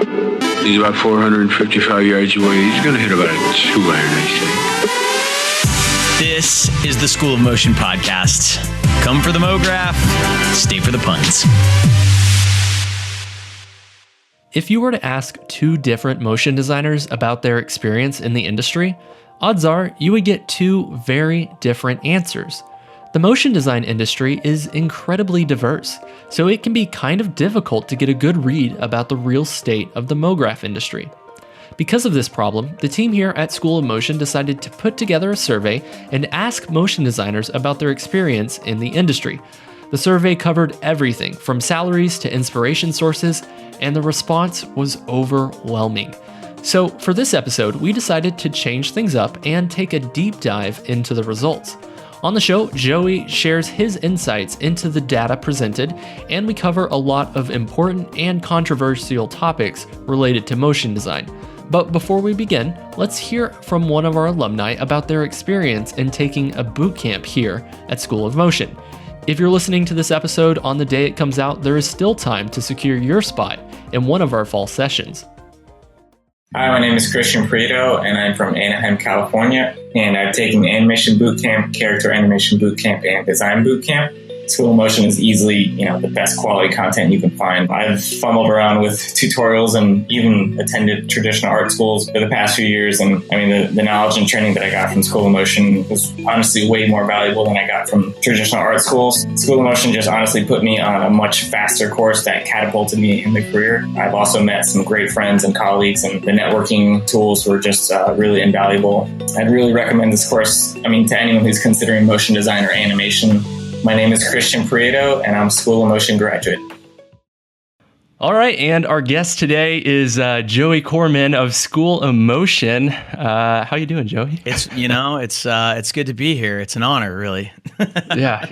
He's about 455 yards away. He's going to hit about a 2-iron, I think. This is the School of Motion podcast. Come for the MoGraph, stay for the puns. If you were to ask two different motion designers about their experience in the industry, odds are you would get two very different answers. The motion design industry is incredibly diverse, so it can be kind of difficult to get a good read about the real state of the MoGraph industry. Because of this problem, the team here at School of Motion decided to put together a survey and ask motion designers about their experience in the industry. The survey covered everything from salaries to inspiration sources, and the response was overwhelming. So for this episode, we decided to change things up and take a deep dive into the results. On the show, Joey shares his insights into the data presented, and we cover a lot of important and controversial topics related to motion design. But before we begin, let's hear from one of our alumni about their experience in taking a boot camp here at School of Motion. If you're listening to this episode on the day it comes out, there is still time to secure your spot in one of our fall sessions. Hi, my name is Christian Prieto, and I'm from Anaheim, California, and I've taken Animation Bootcamp, Character Animation Bootcamp, and Design Bootcamp. School of Motion is easily, the best quality content you can find. I've fumbled around with tutorials and even attended traditional art schools for the past few years, and the knowledge and training that I got from School of Motion was honestly way more valuable than I got from traditional art schools. School of Motion just honestly put me on a much faster course that catapulted me in the career. I've also met some great friends and colleagues, and the networking tools were just really invaluable. I'd really recommend this course, to anyone who's considering motion design or animation. My name is Christian Prieto, and I'm a School of Motion graduate. All right, and our guest today is Joey Corman of School of Motion. How you doing, Joey? It's good to be here. It's an honor, really. Yeah.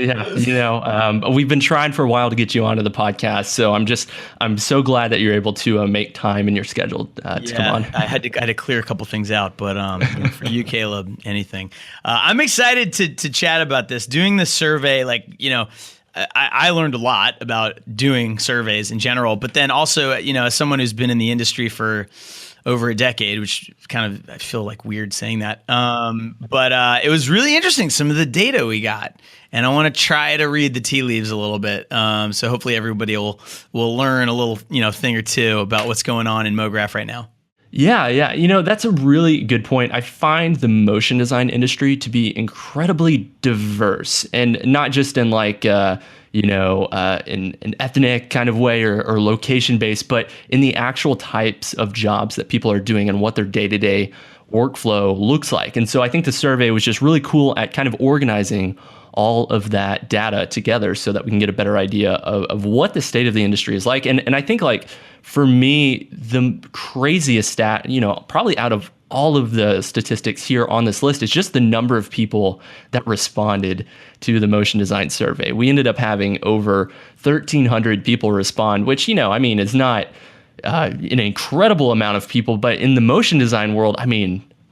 We've been trying for a while to get you onto the podcast, so I'm so glad that you're able to make time in your schedule to come on. I had to clear a couple things out, but for you, Caleb, anything. I'm excited to chat about this. Doing this survey, I learned a lot about doing surveys in general, but then also, as someone who's been in the industry for over a decade, which I feel like weird saying that. But it was really interesting, some of the data we got, and I want to try to read the tea leaves a little bit. So hopefully everybody will learn a little, thing or two about what's going on in MoGraph right now. Yeah. That's a really good point. I find the motion design industry to be incredibly diverse, and not just in an ethnic kind of way or location based, but in the actual types of jobs that people are doing and what their day-to-day workflow looks like. And so I think the survey was just really cool at kind of organizing all of that data together so that we can get a better idea of what the state of the industry is like. And I think for me, the craziest stat, probably out of all of the statistics here on this list is just the number of people that responded to the motion design survey. We ended up having over 1,300 people respond, which, is not an incredible amount of people, but in the motion design world,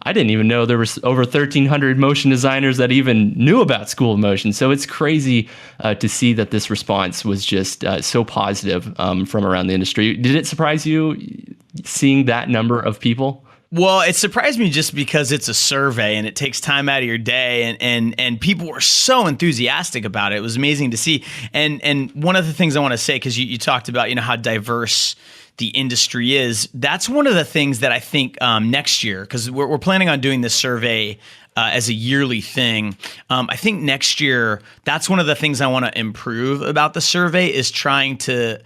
I didn't even know there was over 1,300 motion designers that even knew about School of Motion. So it's crazy to see that this response was just so positive from around the industry. Did it surprise you seeing that number of people? Well, it surprised me just because it's a survey and it takes time out of your day, and people were so enthusiastic about it. It was amazing to see. And one of the things I want to say, because you talked about how diverse the industry is, that's one of the things that I think next year, because we're planning on doing this survey as a yearly thing. I think next year, that's one of the things I want to improve about the survey is trying to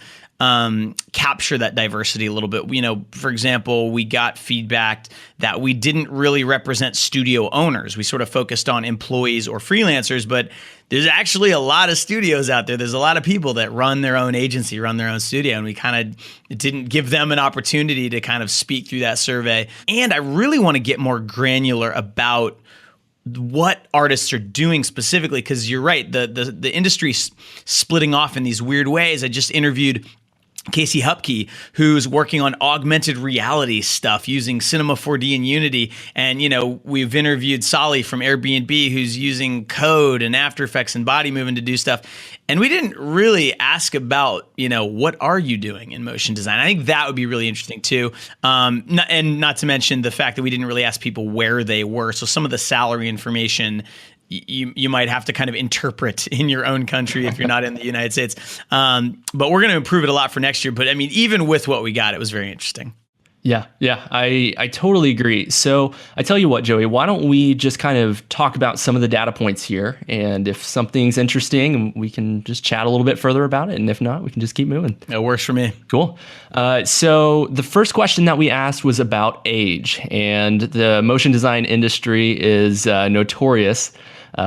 capture that diversity a little bit. For example, we got feedback that we didn't really represent studio owners. We sort of focused on employees or freelancers, but there's actually a lot of studios out there. There's a lot of people that run their own agency, run their own studio, and we kind of didn't give them an opportunity to kind of speak through that survey. And I really want to get more granular about what artists are doing specifically, because you're right, the industry's splitting off in these weird ways. I just interviewed Casey Hupke, who's working on augmented reality stuff using Cinema 4D and Unity. And, we've interviewed Solly from Airbnb, who's using Code and After Effects and Body Moving to do stuff. And we didn't really ask about, what are you doing in motion design? I think that would be really interesting too. And not to mention the fact that we didn't really ask people where they were. So some of the salary information you might have to kind of interpret in your own country if you're not in the United States. But we're going to improve it a lot for next year. But I mean, even with what we got, it was very interesting. Yeah, I totally agree. So I tell you what, Joey, why don't we just kind of talk about some of the data points here? And if something's interesting, we can just chat a little bit further about it. And if not, we can just keep moving. It works for me. Cool. So the first question that we asked was about age. And the motion design industry is notorious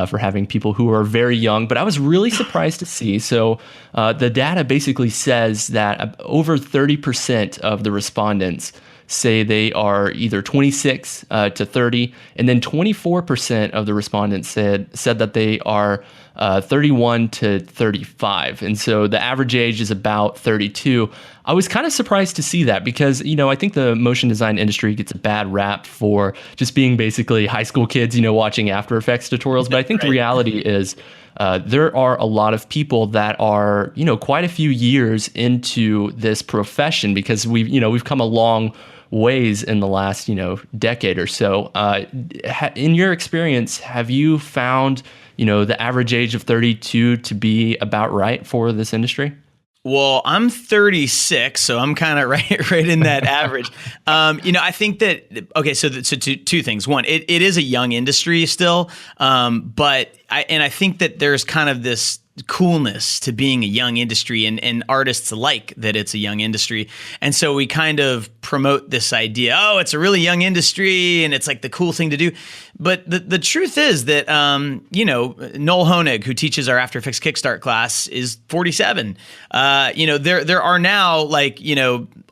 for having people who are very young, but I was really surprised to see. So the data basically says that over 30% of the respondents say they are either 26 to 30, and then 24% of the respondents said that they are 31 to 35. And so the average age is about 32. I was kind of surprised to see that because, I think the motion design industry gets a bad rap for just being basically high school kids, watching After Effects tutorials. But I think the reality is there are a lot of people that are, quite a few years into this profession because we've come a long ways in the last, decade or so. In your experience, have you found, the average age of 32 to be about right for this industry? Well, I'm 36, so I'm kind of right in that average. I think that, okay, so two things. One, it is a young industry still, but I think that there's kind of this coolness to being a young industry and artists like that it's a young industry. And so we kind of promote this idea, it's a really young industry and it's like the cool thing to do. But the truth is that, Noel Honig, who teaches our After Effects Kickstart class, is 47. There are now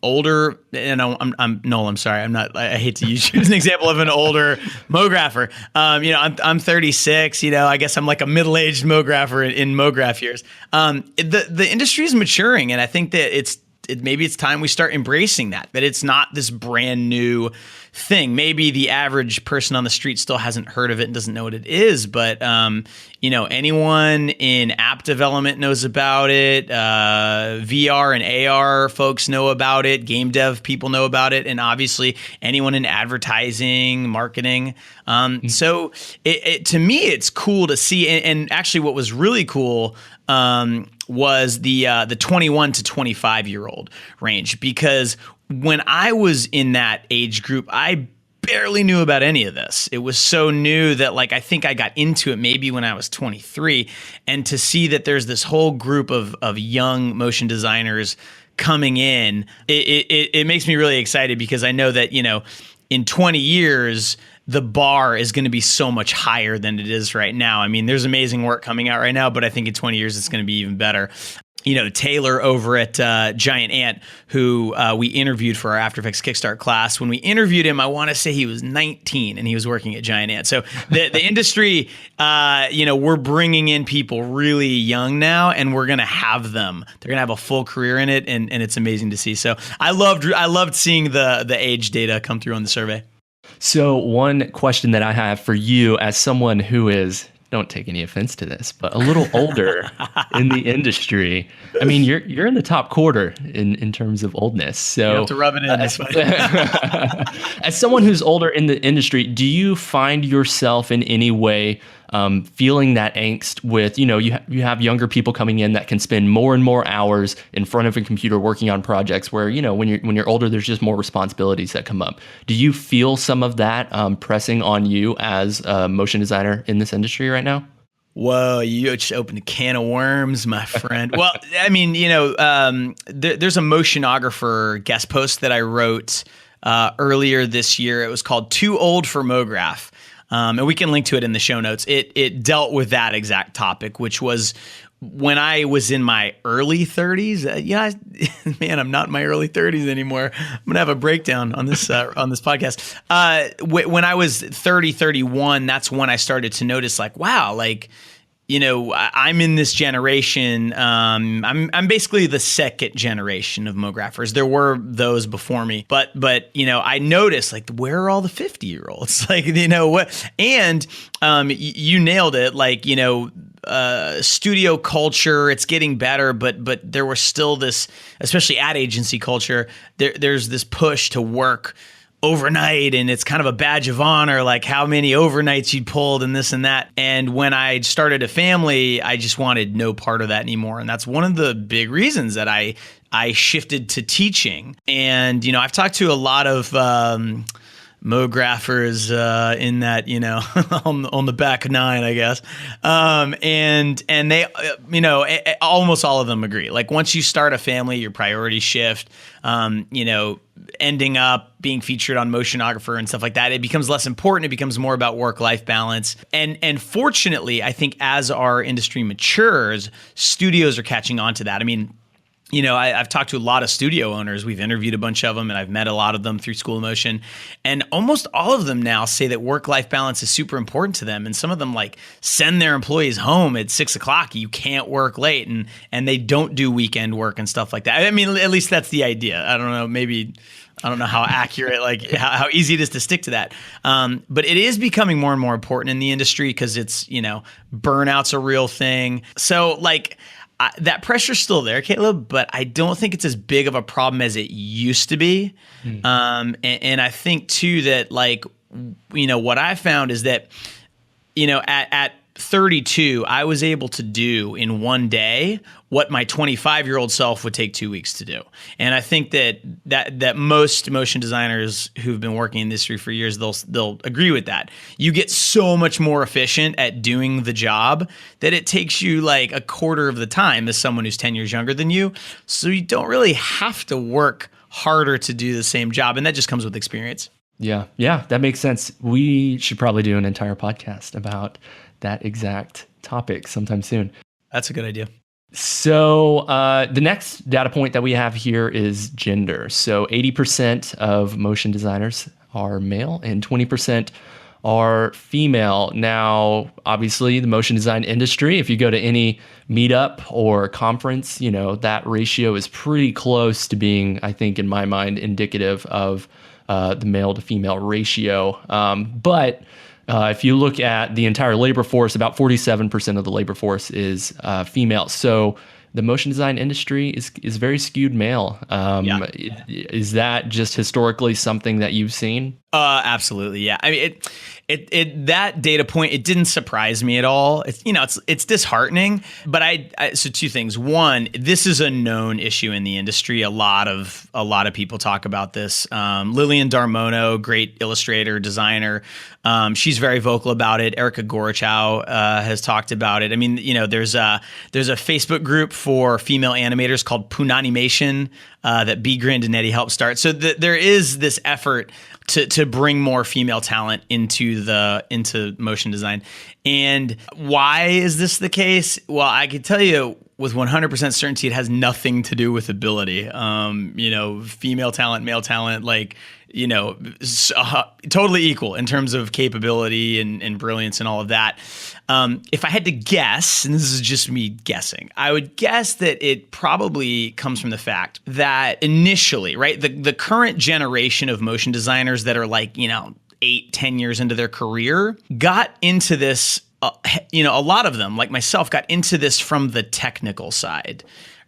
older, I'm Noel, I'm sorry. I hate to use you as an example of an older MoGrapher. I'm 36, I guess I'm like a middle-aged MoGrapher in MoGraph years. The industry is maturing, and I think that maybe it's time we start embracing that it's not this brand new thing. Maybe the average person on the street still hasn't heard of it and doesn't know what it is, but anyone in app development knows about it. VR and AR folks know about it. Game dev people know about it, and obviously anyone in advertising, marketing. So to me, it's cool to see. And actually, what was really cool was the 21 to 25 year old range, because when I was in that age group, I barely knew about any of this. It was so new that I think I got into it maybe when I was 23, and to see that there's this whole group of young motion designers coming in, it makes me really excited, because I know that, in 20 years, the bar is going to be so much higher than it is right now. I mean, there's amazing work coming out right now, but I think in 20 years, it's going to be even better. Taylor over at Giant Ant, who we interviewed for our After Effects Kickstart class. When we interviewed him, I want to say he was 19 and he was working at Giant Ant. So the industry, we're bringing in people really young now, and we're going to have them. They're going to have a full career in it, and it's amazing to see. So I loved seeing the age data come through on the survey. So one question that I have for you, as someone who is, don't take any offense to this, but a little older in the industry. I mean, you're in the top quarter in terms of oldness. So you have to rub it in this way. As someone who's older in the industry, do you find yourself in any way feeling that angst with, you have younger people coming in that can spend more and more hours in front of a computer working on projects where, when you're older, there's just more responsibilities that come up. Do you feel some of that pressing on you as a motion designer in this industry right now? Whoa, you just opened a can of worms, my friend. Well, I mean, there's a motionographer guest post that I wrote earlier this year. It was called Too Old for MoGraph. And we can link to it in the show notes. It dealt with that exact topic, which was when I was in my early 30s. Man, I'm not in my early 30s anymore. I'm going to have a breakdown on this podcast. When I was 31, that's when I started to notice, wow, I'm in this generation. I'm basically the second generation of mographers. There were those before me, but I noticed, like, where are all the 50-year-olds? Like, what? And you nailed it. Like, studio culture, it's getting better, but there was still this, especially ad agency culture. There's this push to work overnight, and it's kind of a badge of honor, like how many overnights you'd pulled and this and that. And when I started a family, I just wanted no part of that anymore. And that's one of the big reasons that I shifted to teaching. And, I've talked to a lot of mographers in that, on the back nine, I guess. And they, almost all of them agree. Like, once you start a family, your priorities shift. Ending up being featured on Motionographer and stuff like that, it becomes less important. It becomes more about work-life balance. And fortunately, I think as our industry matures, studios are catching on to that. I mean, I've talked to a lot of studio owners. We've interviewed a bunch of them, and I've met a lot of them through School of Motion. And almost all of them now say that work-life balance is super important to them. And some of them, like, send their employees home at 6 o'clock. You can't work late, and they don't do weekend work and stuff like that. I mean, at least that's the idea. I don't know, maybe, I don't know how accurate, like how easy it is to stick to that. But it is becoming more and more important in the industry because it's, burnout's a real thing. So, like, that pressure's still there, Caleb, but I don't think it's as big of a problem as it used to be. And I think too that, like, what I found is that, at 32, I was able to do in one day what my 25-year-old self would take 2 weeks to do. And I think that most motion designers who've been working in the industry for years, they'll agree with that. You get so much more efficient at doing the job that it takes you like a quarter of the time as someone who's 10 years younger than you. So you don't really have to work harder to do the same job. And that just comes with experience. Yeah, that makes sense. We should probably do an entire podcast about that exact topic sometime soon. That's a good idea. So the next data point that we have here is gender. So 80% of motion designers are male and 20% are female. Now, obviously, the motion design industry, if you go to any meetup or conference, that ratio is pretty close to being, I think, in my mind, indicative of the male to female ratio. But if you look at the entire labor force, about 47% of the labor force is female. So the motion design industry is very skewed male. Is that just historically something that you've seen? Absolutely. Yeah. I mean, it that data point, it didn't surprise me at all. It's disheartening, but so two things. One, this is a known issue in the industry. A lot of people talk about this. Lillian Darmono, great illustrator, designer. She's very vocal about it. Erica Gorochow has talked about it. I mean, there's a Facebook group for female animators called Punanimation that B. Grandinetti helped start. So there is this effort to bring more female talent into motion design. And why is this the case? Well, I can tell you with 100% certainty, it has nothing to do with ability. Female talent, male talent, like, totally equal in terms of capability and brilliance and all of that. If I had to guess, and this is just me guessing, I would guess that it probably comes from the fact that initially, right, the current generation of motion designers that are like, 8-10 years into their career got into this, a lot of them, like myself, got into this from the technical side,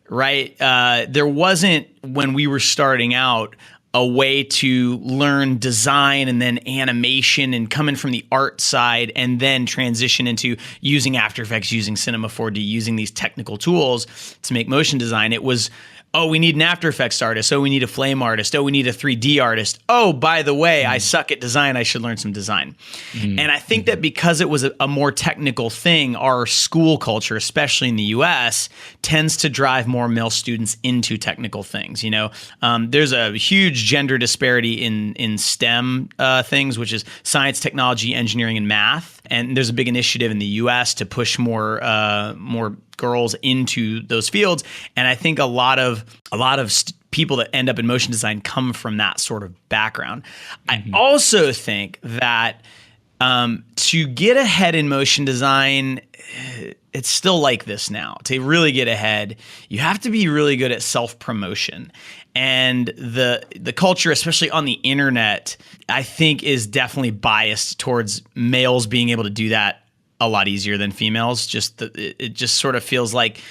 right? There wasn't, when we were starting out, a way to learn design and then animation and coming from the art side and then transition into using After Effects, using Cinema 4D, using these technical tools to make motion design. It was, oh, we need an After Effects artist. Oh, we need a flame artist. Oh, we need a 3D artist. Oh, by the way, I suck at design. I should learn some design. And I think that because it was a more technical thing, our school culture, especially in the US, tends to drive more male students into technical things. There's a huge gender disparity in STEM things, which is science, technology, engineering, and math. And there's a big initiative in the US to push more girls into those fields. And I think a lot of people that end up in motion design come from that sort of background. I also think that To get ahead in motion design, it's still like this now. To really get ahead, you have to be really good at self-promotion. And the culture, especially on the internet, I think is definitely biased towards males being able to do that a lot easier than females. It just sort of feels like,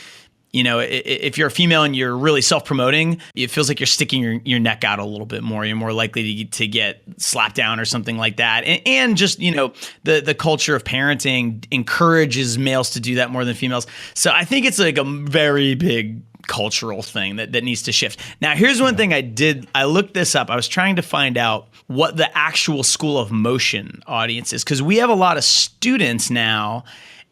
if you're a female and you're really self-promoting, it feels like you're sticking your neck out a little bit more. You're more likely to get slapped down or something like that. And just, the culture of parenting encourages males to do that more than females. So I think it's like a very big cultural thing that needs to shift. Now, here's one thing I did. I looked this up. I was trying to find out what the actual School of Motion audience is, because we have a lot of students now.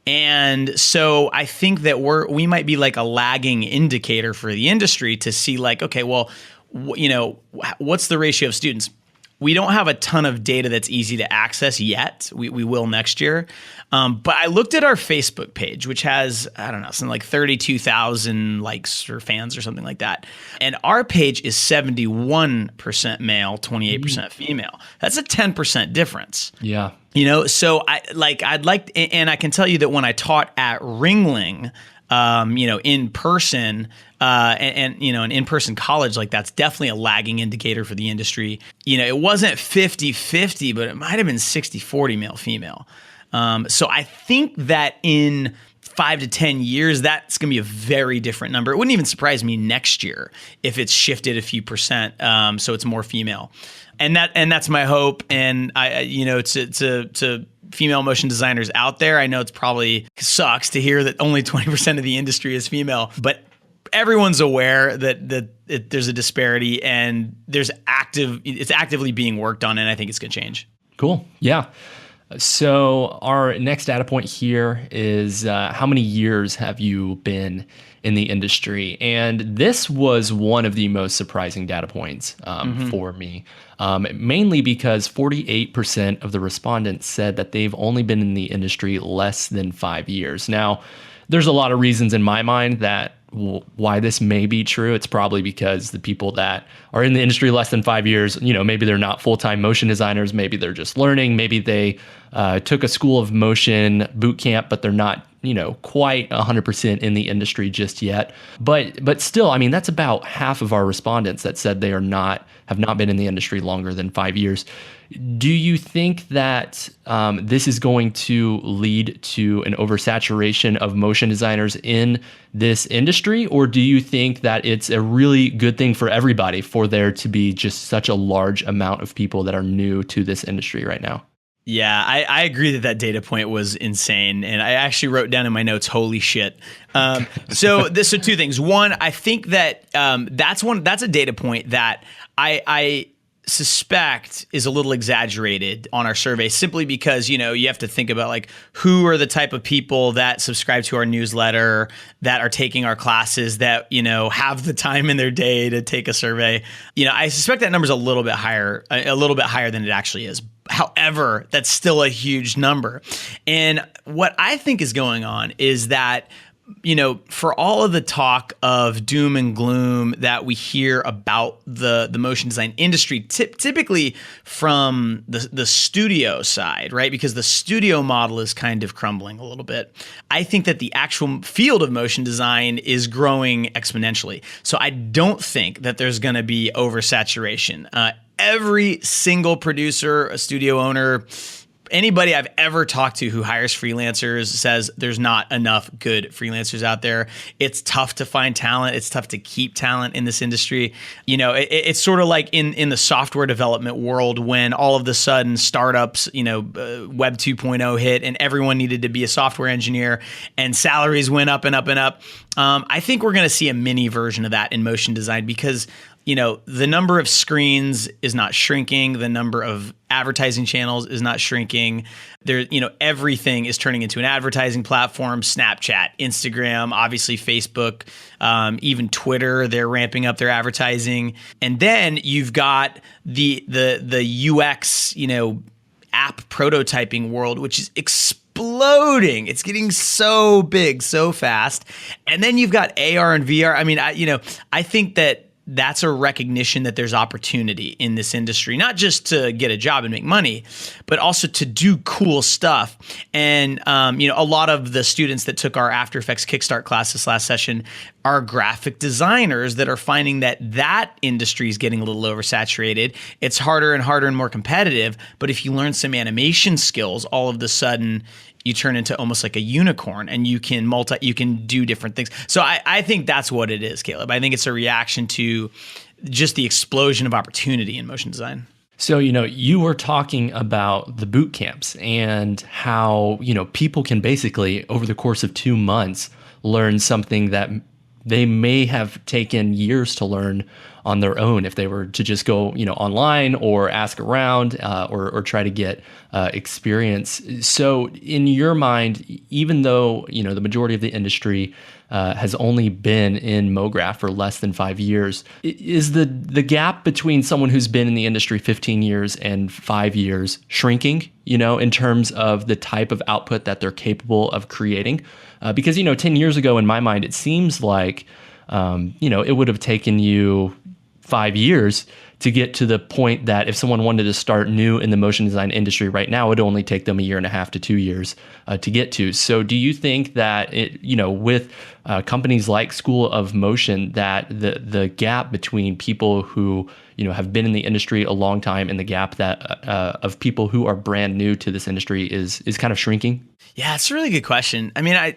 And so I think that we might be like a lagging indicator for the industry to see like, okay, well, what's the ratio of students? We don't have a ton of data that's easy to access yet. We will next year. But I looked at our Facebook page, which has, I don't know, something like 32,000 likes or fans or something like that. And our page is 71% male, 28% female. That's a 10% difference. Yeah. So I'd like, and I can tell you that when I taught at Ringling, in person, and an in-person college, like that's definitely a lagging indicator for the industry. It wasn't 50-50, but it might have been 60-40 male female. So I think that in 5 to 10 years, that's going to be a very different number. It wouldn't even surprise me next year if it's shifted a few percent. So it's more female. And that's my hope. And to female motion designers out there, I know it's probably sucks to hear that only 20% of the industry is female, but everyone's aware that there's a disparity and it's actively being worked on, and I think it's going to change. Cool. Yeah. So our next data point here is how many years have you been in the industry? And this was one of the most surprising data points for me, mainly because 48% of the respondents said that they've only been in the industry less than 5 years. Now, there's a lot of reasons in my mind that why this may be true. It's probably because the people that are in the industry less than 5 years, maybe they're not full-time motion designers. Maybe they're just learning. Maybe they took a school of motion boot camp, but they're not, quite 100% in the industry just yet. But still, I mean, that's about half of our respondents that said they have not been in the industry longer than 5 years. Do you think that this is going to lead to an oversaturation of motion designers in this industry? Or do you think that it's a really good thing for everybody for there to be just such a large amount of people that are new to this industry right now? Yeah, I agree that data point was insane. And I actually wrote down in my notes, holy shit. So two things. One, I think that that's a data point that I suspect is a little exaggerated on our survey, simply because, you have to think about like who are the type of people that subscribe to our newsletter, that are taking our classes, that, have the time in their day to take a survey. I suspect that number's a little bit higher than it actually is. However, that's still a huge number. And what I think is going on is that, for all of the talk of doom and gloom that we hear about the motion design industry, typically from the studio side, right? Because the studio model is kind of crumbling a little bit. I think that the actual field of motion design is growing exponentially. So I don't think that there's going to be oversaturation. Every single producer, a studio owner, anybody I've ever talked to who hires freelancers says there's not enough good freelancers out there. It's tough to find talent. It's tough to keep talent in this industry. It's sort of like in the software development world when all of a sudden startups, Web 2.0 hit and everyone needed to be a software engineer and salaries went up and up and up. I think we're going to see a mini version of that in motion design because the number of screens is not shrinking. The number of advertising channels is not shrinking. Everything is turning into an advertising platform. Snapchat, Instagram, obviously Facebook, even Twitter, they're ramping up their advertising. And then you've got the UX, app prototyping world, which is exploding. It's getting so big, so fast. And then you've got AR and VR. I mean, I think that that's a recognition that there's opportunity in this industry, not just to get a job and make money, but also to do cool stuff. And, a lot of the students that took our After Effects Kickstart class this last session are graphic designers that are finding that industry is getting a little oversaturated. It's harder and harder and more competitive. But if you learn some animation skills, all of a sudden you turn into almost like a unicorn, and you can do different things. So I think that's what it is, Caleb. I think it's a reaction to just the explosion of opportunity in motion design. So, you were talking about the boot camps and how, people can basically, over the course of 2 months, learn something that they may have taken years to learn on their own if they were to just go, online or ask around or try to get experience. So in your mind, even though, the majority of the industry has only been in MoGraph for less than 5 years, is the gap between someone who's been in the industry 15 years and 5 years shrinking, in terms of the type of output that they're capable of creating? Because, 10 years ago, in my mind, it seems like, it would have taken you 5 years to get to the point that if someone wanted to start new in the motion design industry right now, it would only take them 1.5 to 2 years to get to. So do you think that with companies like School of Motion, that the gap between people who have been in the industry a long time and the gap that of people who are brand new to this industry is kind of shrinking? Yeah, it's a really good question. I mean,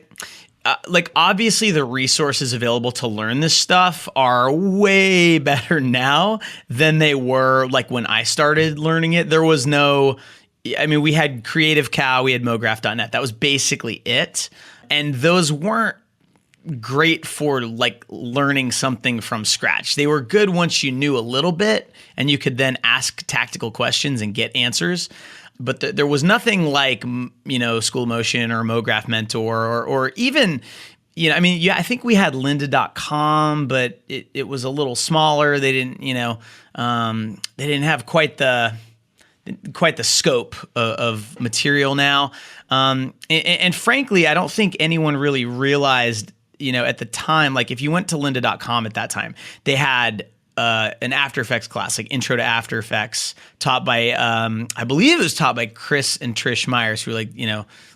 obviously the resources available to learn this stuff are way better now than they were like when I started learning it. There was we had Creative Cow, we had MoGraph.net. That was basically it. And those weren't great for like learning something from scratch. They were good once you knew a little bit and you could then ask tactical questions and get answers. But there was nothing like, School of Motion or MoGraph Mentor or even, I think we had lynda.com, but it was a little smaller. They didn't, they didn't have quite the scope of material now. And frankly, I don't think anyone really realized, at the time, like if you went to lynda.com at that time, they had an After Effects class, like Intro to After Effects, taught by, I believe it was taught by Chris and Trish Myers, who are like,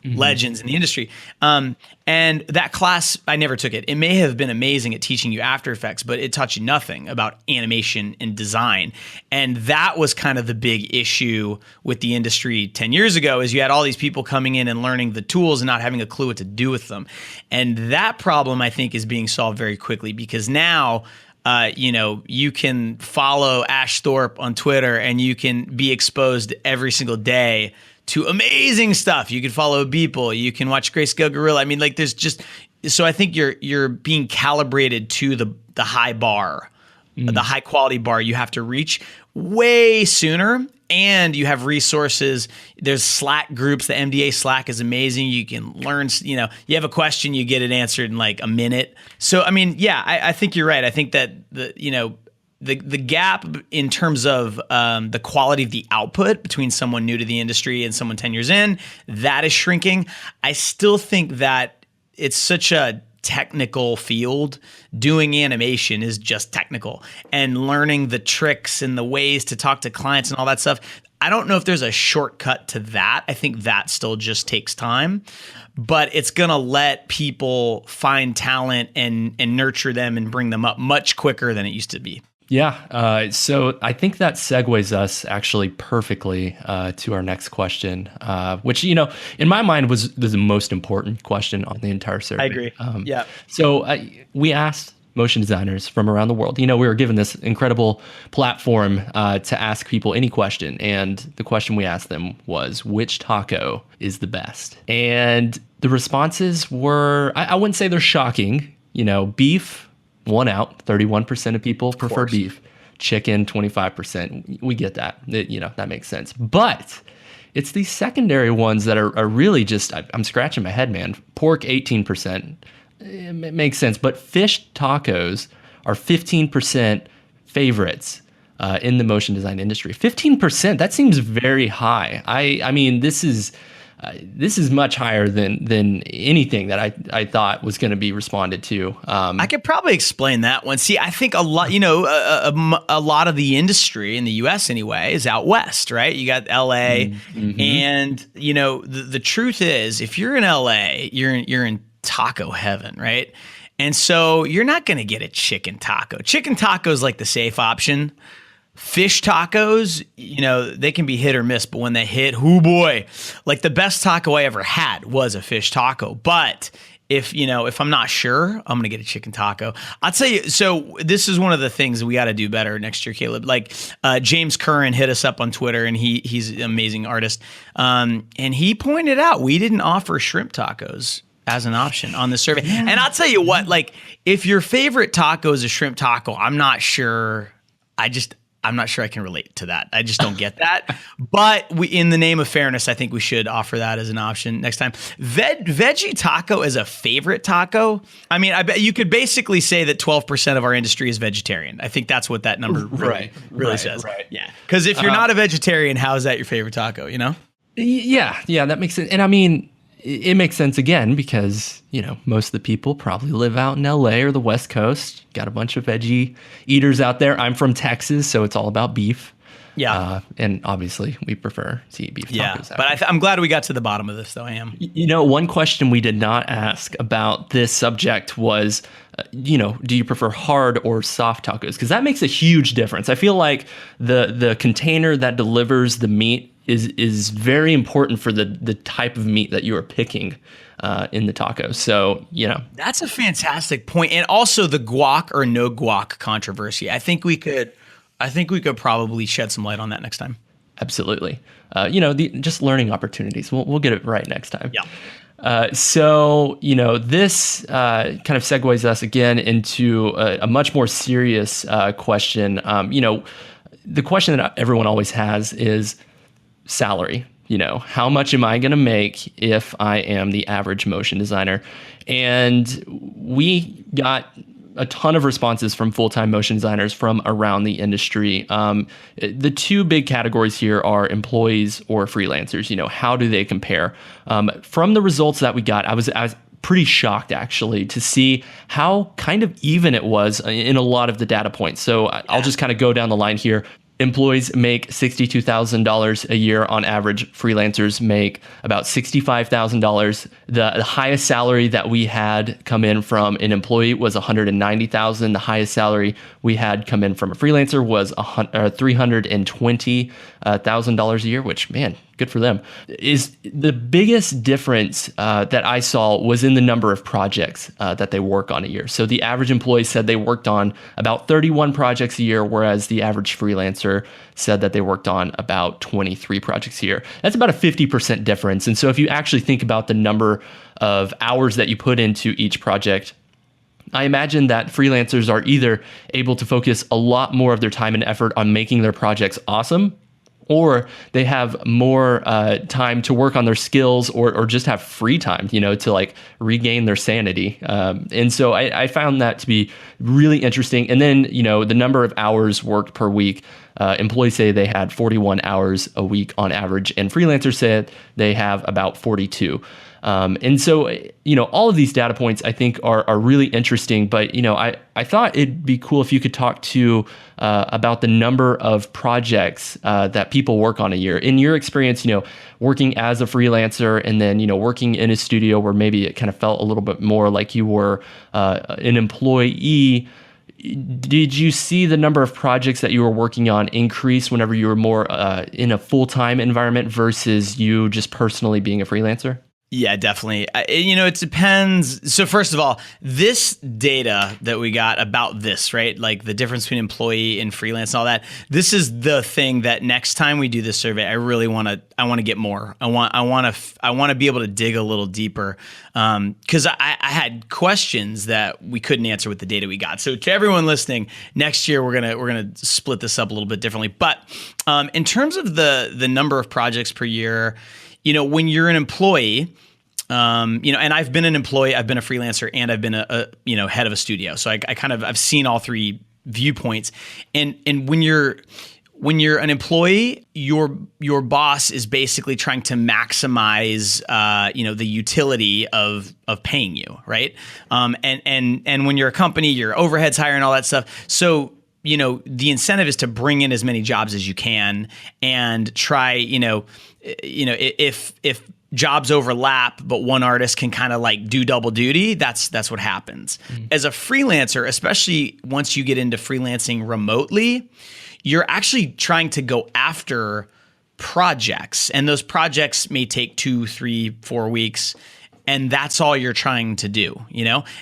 legends in the industry. And that class, I never took it. It may have been amazing at teaching you After Effects, but it taught you nothing about animation and design. And that was kind of the big issue with the industry 10 years ago, is you had all these people coming in and learning the tools and not having a clue what to do with them. And that problem, I think, is being solved very quickly, because now, you can follow Ash Thorpe on Twitter and you can be exposed every single day to amazing stuff. You can follow Beeple, you can watch Grayscale Gorilla. I mean, like there's just, so I think you're being calibrated to the high bar, the high quality bar you have to reach way sooner. And you have resources. There's Slack groups. The MDA Slack is amazing. You can learn, you have a question, you get it answered in like a minute. So, I mean, yeah, I think you're right. I think that the gap in terms of the quality of the output between someone new to the industry and someone 10 years in, that is shrinking. I still think that it's such a technical field. Doing animation is just technical, and learning the tricks and the ways to talk to clients and all that stuff. I don't know if there's a shortcut to that. I think that still just takes time, but it's going to let people find talent and nurture them and bring them up much quicker than it used to be. Yeah. So I think that segues us actually perfectly to our next question, which, in my mind was the most important question on the entire survey. I agree. Yeah. So we asked motion designers from around the world, we were given this incredible platform to ask people any question. And the question we asked them was, which taco is the best? And the responses were, I wouldn't say they're shocking. Beef, one out, 31% of people prefer beef. Chicken, 25%. We get that. That makes sense. But it's these secondary ones that are really just, I'm scratching my head, man. Pork, 18%. It makes sense. But fish tacos are 15% favorites in the motion design industry. 15%, that seems very high. I mean, this is This is much higher than anything that I thought was going to be responded to. I could probably explain that one. See, I think a lot, a lot of the industry in the U.S. anyway is out west, right? You got L.A. And the truth is, if you're in L.A., you're in taco heaven, right? And so you're not going to get a chicken taco. Chicken taco is like the safe option. Fish tacos, they can be hit or miss, but when they hit, oh boy, like the best taco I ever had was a fish taco. But if I'm not sure, I'm going to get a chicken taco. I'll tell you, so this is one of the things we got to do better next year, Caleb. Like James Curran hit us up on Twitter, and he's an amazing artist. And he pointed out we didn't offer shrimp tacos as an option on the survey. Yeah. And I'll tell you what, like if your favorite taco is a shrimp taco, I'm not sure I can relate to that. I just don't get that. But in the name of fairness, I think we should offer that as an option next time. Veggie taco as a favorite taco. I mean, I bet you could basically say that 12% of our industry is vegetarian. I think that's what that number really says. Right. Yeah. Because if you're not a vegetarian, how is that your favorite taco, Yeah, that makes sense. And I mean, it makes sense again because, most of the people probably live out in LA or the West Coast. Got a bunch of veggie eaters out there. I'm from Texas, so it's all about beef. Yeah. And obviously we prefer to eat beef tacos. Yeah, but I'm glad we got to the bottom of this, though. I am. One question we did not ask about this subject was, do you prefer hard or soft tacos? Because that makes a huge difference. I feel like the container that delivers the meat is very important for the type of meat that you are picking in the taco. So, That's a fantastic point. And also the guac or no guac controversy. I think we could probably shed some light on that next time. Absolutely. Just learning opportunities. We'll get it right next time. Yeah. This kind of segues us again into a much more serious question. The question that everyone always has is salary. How much am I going to make if I am the average motion designer? And we got a ton of responses from full-time motion designers from around the industry. The two big categories here are employees or freelancers. How do they compare? From the results that we got, I was pretty shocked actually to see how kind of even it was in a lot of the data points. So I'll just kind of go down the line here. Employees make $62,000 a year on average. Freelancers make about $65,000. The highest salary that we had come in from an employee was $190,000. The highest salary we had come in from a freelancer was $320,000 a year, which, man, good for them. Is the biggest difference that I saw was in the number of projects that they work on a year. So the average employee said they worked on about 31 projects a year, whereas the average freelancer said that they worked on about 23 projects a year. That's about a 50% difference. And so if you actually think about the number of hours that you put into each project, I imagine that freelancers are either able to focus a lot more of their time and effort on making their projects awesome, or they have more time to work on their skills or just have free time, to like regain their sanity. And so I found that to be really interesting. And then, the number of hours worked per week, employees say they had 41 hours a week on average, and freelancers said they have about 42. And so, all of these data points I think are really interesting, but, I thought it'd be cool if you could talk to about the number of projects that people work on a year. In your experience, working as a freelancer and then, working in a studio where maybe it kind of felt a little bit more like you were an employee, did you see the number of projects that you were working on increase whenever you were more in a full-time environment versus you just personally being a freelancer? Yeah, definitely. It depends. So first of all, this data that we got about this, right? Like the difference between employee and freelance and all that. This is the thing that next time we do this survey, I really want to get more. I want to be able to dig a little deeper. Cause I had questions that we couldn't answer with the data we got. So to everyone listening, next year, we're going to split this up a little bit differently. But, in terms of the number of projects per year, when you're an employee, and I've been an employee, I've been a freelancer, and I've been a head of a studio. So I've seen all three viewpoints. And when you're when you're an employee, your boss is basically trying to maximize, the utility of paying you, right? And when you're a company, your overhead's higher and all that stuff. So, the incentive is to bring in as many jobs as you can and try, if jobs overlap, but one artist can kind of like do double duty, that's what happens. As a freelancer, especially once you get into freelancing remotely, you're actually trying to go after projects, and those projects may take 2, 3, 4 weeks. And that's all you're trying to do,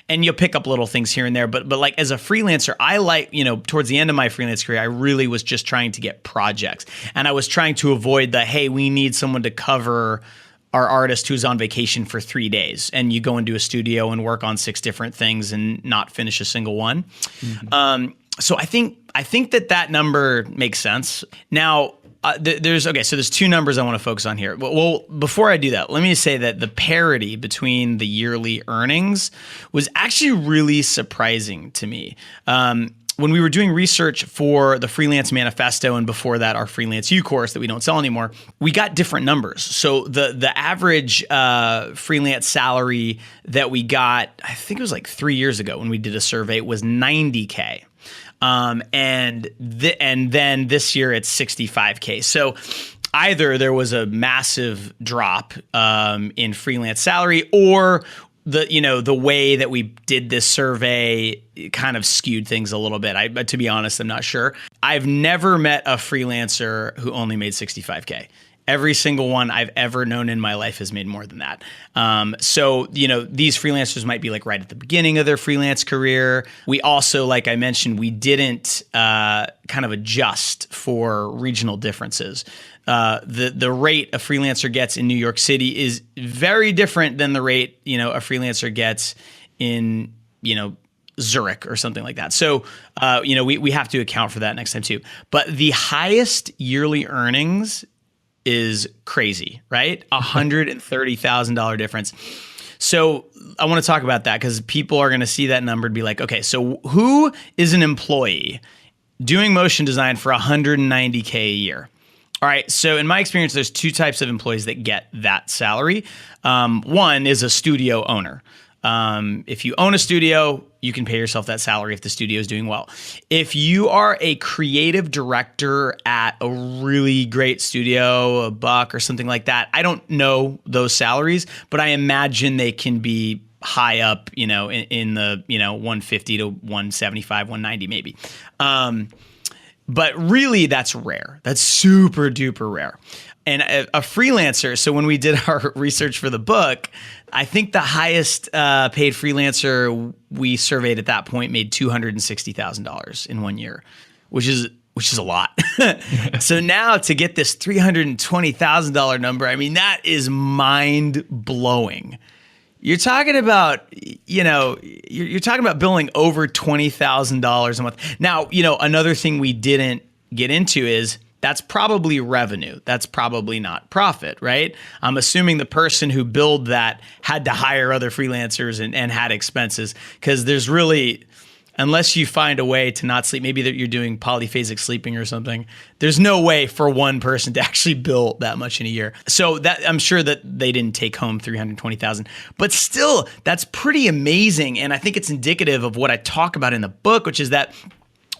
and you'll pick up little things here and there. But like as a freelancer, I like, towards the end of my freelance career, I really was just trying to get projects, and I was trying to avoid the, hey, we need someone to cover our artist who's on vacation for 3 days, and you go into a studio and work on 6 different things and not finish a single one. So I think that number makes sense. Now, there's 2 numbers I want to focus on here. Well, before I do that, let me say that the parity between the yearly earnings was actually really surprising to me. When we were doing research for the Freelance Manifesto, and before that, our Freelance U course that we don't sell anymore, we got different numbers. So the average freelance salary that we got, I think it was like 3 years ago when we did a survey, was $90K. And then this year it's $65K. So either there was a massive drop in freelance salary, or the way that we did this survey kind of skewed things a little bit. But to be honest, I'm not sure. I've never met a freelancer who only made $65K. Every single one I've ever known in my life has made more than that. So, these freelancers might be like right at the beginning of their freelance career. We also, like I mentioned, we didn't kind of adjust for regional differences. The rate a freelancer gets in New York City is very different than the rate, a freelancer gets in, Zurich or something like that. So, we have to account for that next time too. But the highest yearly earnings is crazy, right? $130,000 difference. So I want to talk about that because people are going to see that number and be like, okay, so who is an employee doing motion design for $190K a year? All right. So in my experience, there's 2 types of employees that get that salary. One is a studio owner. If you own a studio, you can pay yourself that salary if the studio is doing well. If you are a creative director at a really great studio, a Buck or something like that, I don't know those salaries, but I imagine they can be high up, in the, 150 to 175, 190 maybe. But really that's rare. That's super duper rare. And a freelancer, so when we did our research for the book, I think the highest paid freelancer we surveyed at that point made $260,000 in 1 year, which is a lot. So now to get this $320,000 number, I mean, that is mind blowing. You're talking about, you're talking about billing over $20,000 a month. Now, another thing we didn't get into is that's probably revenue. That's probably not profit, right? I'm assuming the person who billed that had to hire other freelancers and had expenses, because there's really, unless you find a way to not sleep, maybe that you're doing polyphasic sleeping or something, there's no way for one person to actually bill that much in a year. So that I'm sure that they didn't take home $320,000, but still that's pretty amazing. And I think it's indicative of what I talk about in the book, which is that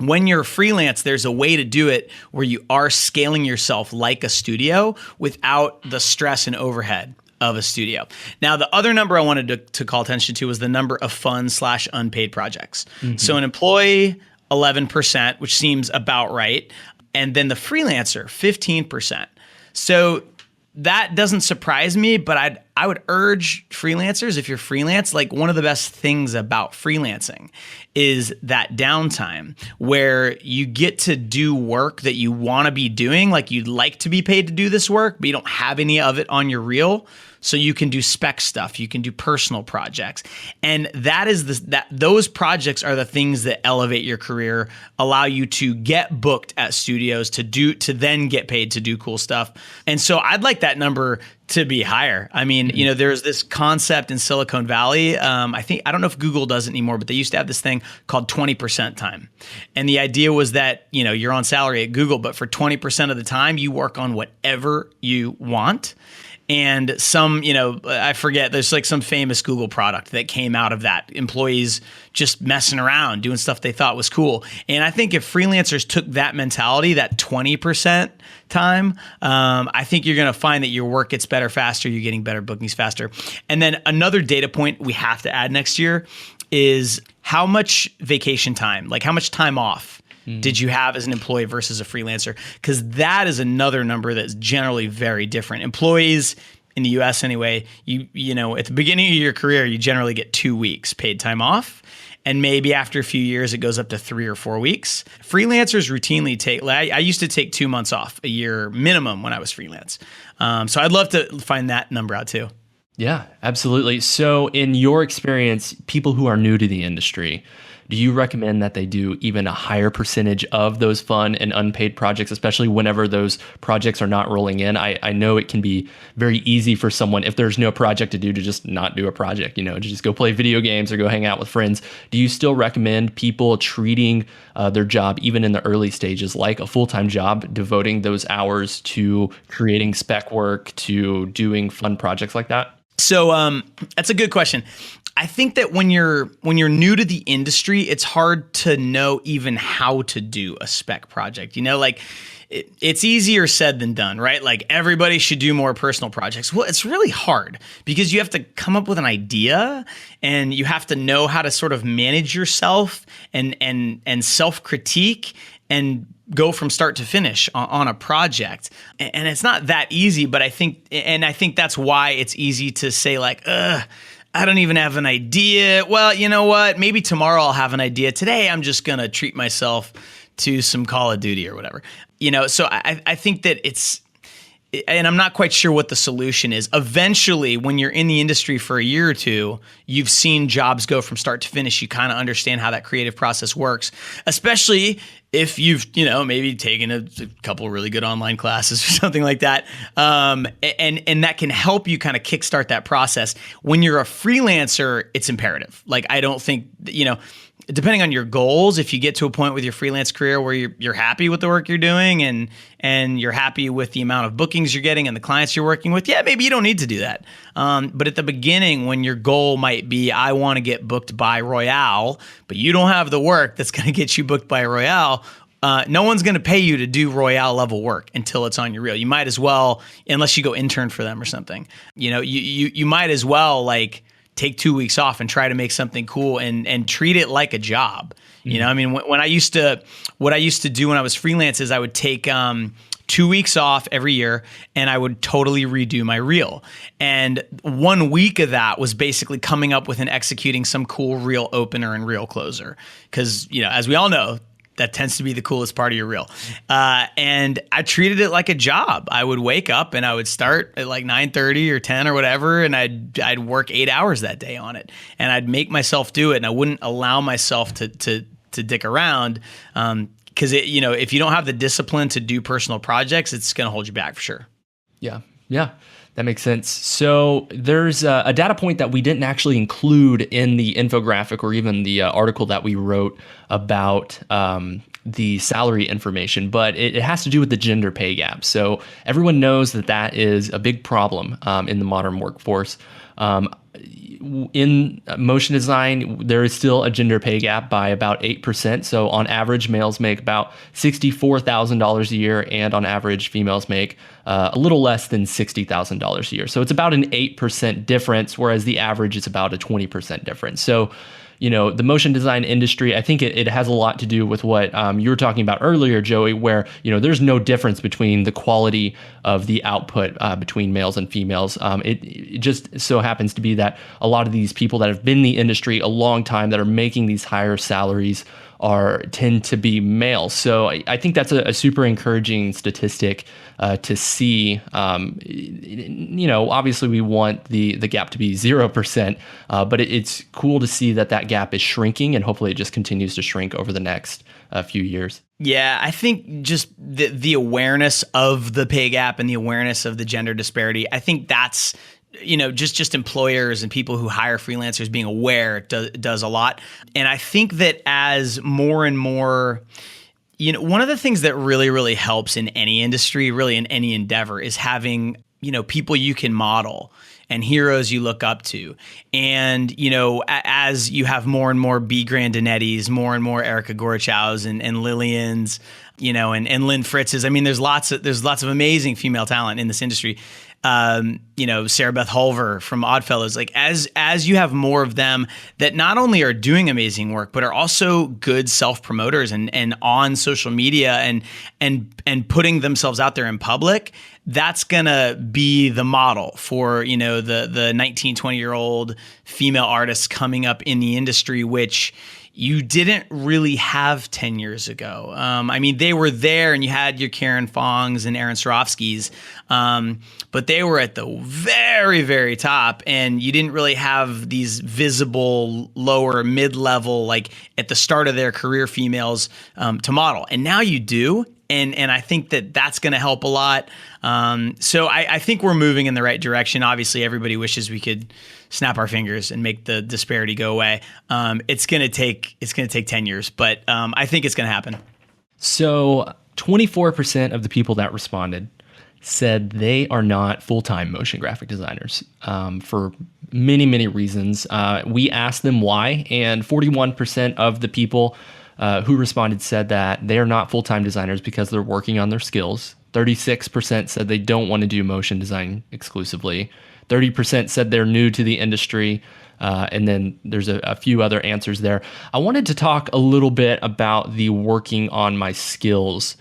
when you're freelance, there's a way to do it where you are scaling yourself like a studio without the stress and overhead of a studio. Now, the other number I wanted to call attention to was the number of fun/unpaid projects. Mm-hmm. So an employee, 11%, which seems about right. And then the freelancer, 15%. So that doesn't surprise me, but I would urge freelancers, if you're freelance, like one of the best things about freelancing is that downtime where you get to do work that you want to be doing, like you'd like to be paid to do this work, but you don't have any of it on your reel. So you can do spec stuff, you can do personal projects. And those projects are the things that elevate your career, allow you to get booked at studios to then get paid to do cool stuff. And so I'd like that number to be higher. I mean, there's this concept in Silicon Valley. I don't know if Google does it anymore, but they used to have this thing called 20% time. And the idea was that, you're on salary at Google, but for 20% of the time, you work on whatever you want. And some, I forget, there's like some famous Google product that came out of that. Employees just messing around, doing stuff they thought was cool. And I think if freelancers took that mentality, that 20% time, I think you're going to find that your work gets better faster. You're getting better bookings faster. And then another data point we have to add next year is how much vacation time, like how much time off did you have as an employee versus a freelancer? Because that is another number that's generally very different. Employees in the US anyway, you know, at the beginning of your career, you generally get 2 weeks paid time off. And maybe after a few years, it goes up to 3 or 4 weeks. Freelancers routinely take, I used to take 2 months off a year minimum when I was freelance. So I'd love to find that number out too. Yeah, absolutely. So in your experience, people who are new to the industry, do you recommend that they do even a higher percentage of those fun and unpaid projects, especially whenever those projects are not rolling in? I know it can be very easy for someone, if there's no project to do, to just not do a project, you know, to just go play video games or go hang out with friends. Do you still recommend people treating their job, even in the early stages, like a full-time job, devoting those hours to creating spec work, to doing fun projects like that? So that's a good question. I think that when you're new to the industry, it's hard to know even how to do a spec project. You know, like it's easier said than done, right? Like everybody should do more personal projects. Well, it's really hard because you have to come up with an idea and you have to know how to sort of manage yourself and self-critique and go from start to finish on a project. And it's not that easy, but I think that's why it's easy to say like, I don't even have an idea. Well, you know what? Maybe tomorrow I'll have an idea. Today, I'm just going to treat myself to some Call of Duty or whatever. You know, so I think that and I'm not quite sure what the solution is. Eventually, when you're in the industry for a year or two, you've seen jobs go from start to finish. You kind of understand how that creative process works, especially if you've, you know, maybe taken a couple of really good online classes or something like that. And that can help you kind of kickstart that process. When you're a freelancer, it's imperative. Like, I don't think, you know, depending on your goals, if you get to a point with your freelance career where you're happy with the work you're doing and you're happy with the amount of bookings you're getting and the clients you're working with, yeah, maybe you don't need to do that. But at the beginning, when your goal might be, I want to get booked by Royale, but you don't have the work that's going to get you booked by Royale, no one's going to pay you to do Royale level work until it's on your reel. You might as well, unless you go intern for them or something, you know, you might as well like take 2 weeks off and try to make something cool and treat it like a job. Mm-hmm. You know, I mean, what I used to do when I was freelance is I would take 2 weeks off every year and I would totally redo my reel. And 1 week of that was basically coming up with and executing some cool reel opener and reel closer. Because, you know, as we all know, that tends to be the coolest part of your reel. And I treated it like a job. I would wake up and I would start at like 9:30 or 10 or whatever, and I'd work 8 hours that day on it. And I'd make myself do it, and I wouldn't allow myself to dick around. Because you know, if you don't have the discipline to do personal projects, it's going to hold you back for sure. Yeah. That makes sense. So there's a data point that we didn't actually include in the infographic or even the article that we wrote about the salary information, but it has to do with the gender pay gap. So everyone knows that is a big problem in the modern workforce. In motion design, there is still a gender pay gap by about 8%. So on average, males make about $64,000 a year, and on average, females make a little less than $60,000 a year. So it's about an 8% difference, whereas the average is about a 20% difference. So, you know, the motion design industry, I think it has a lot to do with what you were talking about earlier, Joey, where, you know, there's no difference between the quality of the output between males and females. It just so happens to be that a lot of these people that have been in the industry a long time that are making these higher salaries tend to be male. So I think that's a super encouraging statistic to see. Obviously we want the gap to be 0%, but it's cool to see that gap is shrinking, and hopefully it just continues to shrink over the next few years. Yeah, I think just the awareness of the pay gap and the awareness of the gender disparity, I think that's, just employers and people who hire freelancers being aware does a lot. And I think that as more and more, one of the things that really, really helps in any industry, really in any endeavor, is having, people you can model and heroes you look up to. And, as you have more and more B. Grandinettis, more and more Erica Gorchows and Lillians, and Lynn Fritz's. I mean, there's lots of amazing female talent in this industry. Sarah Beth Hulver from Oddfellows. Like as you have more of them that not only are doing amazing work, but are also good self-promoters and on social media and putting themselves out there in public, that's gonna be the model for, the 19, 20-year-old female artists coming up in the industry, which you didn't really have 10 years ago. They were there, and you had your Karen Fongs and Aaron Sorofskys, but they were at the very, very top, and you didn't really have these visible lower mid-level, like at the start of their career, females to model. And now you do. And I think that's going to help a lot. So I think we're moving in the right direction. Obviously, everybody wishes we could snap our fingers and make the disparity go away. It's going to take 10 years, but I think it's going to happen. So 24% of the people that responded said they are not full-time motion graphic designers for many, many reasons. We asked them why, and 41% of the people who responded said that they are not full-time designers because they're working on their skills. 36% said they don't want to do motion design exclusively. 30% said they're new to the industry. And then there's a few other answers there. I wanted to talk a little bit about the working on my skills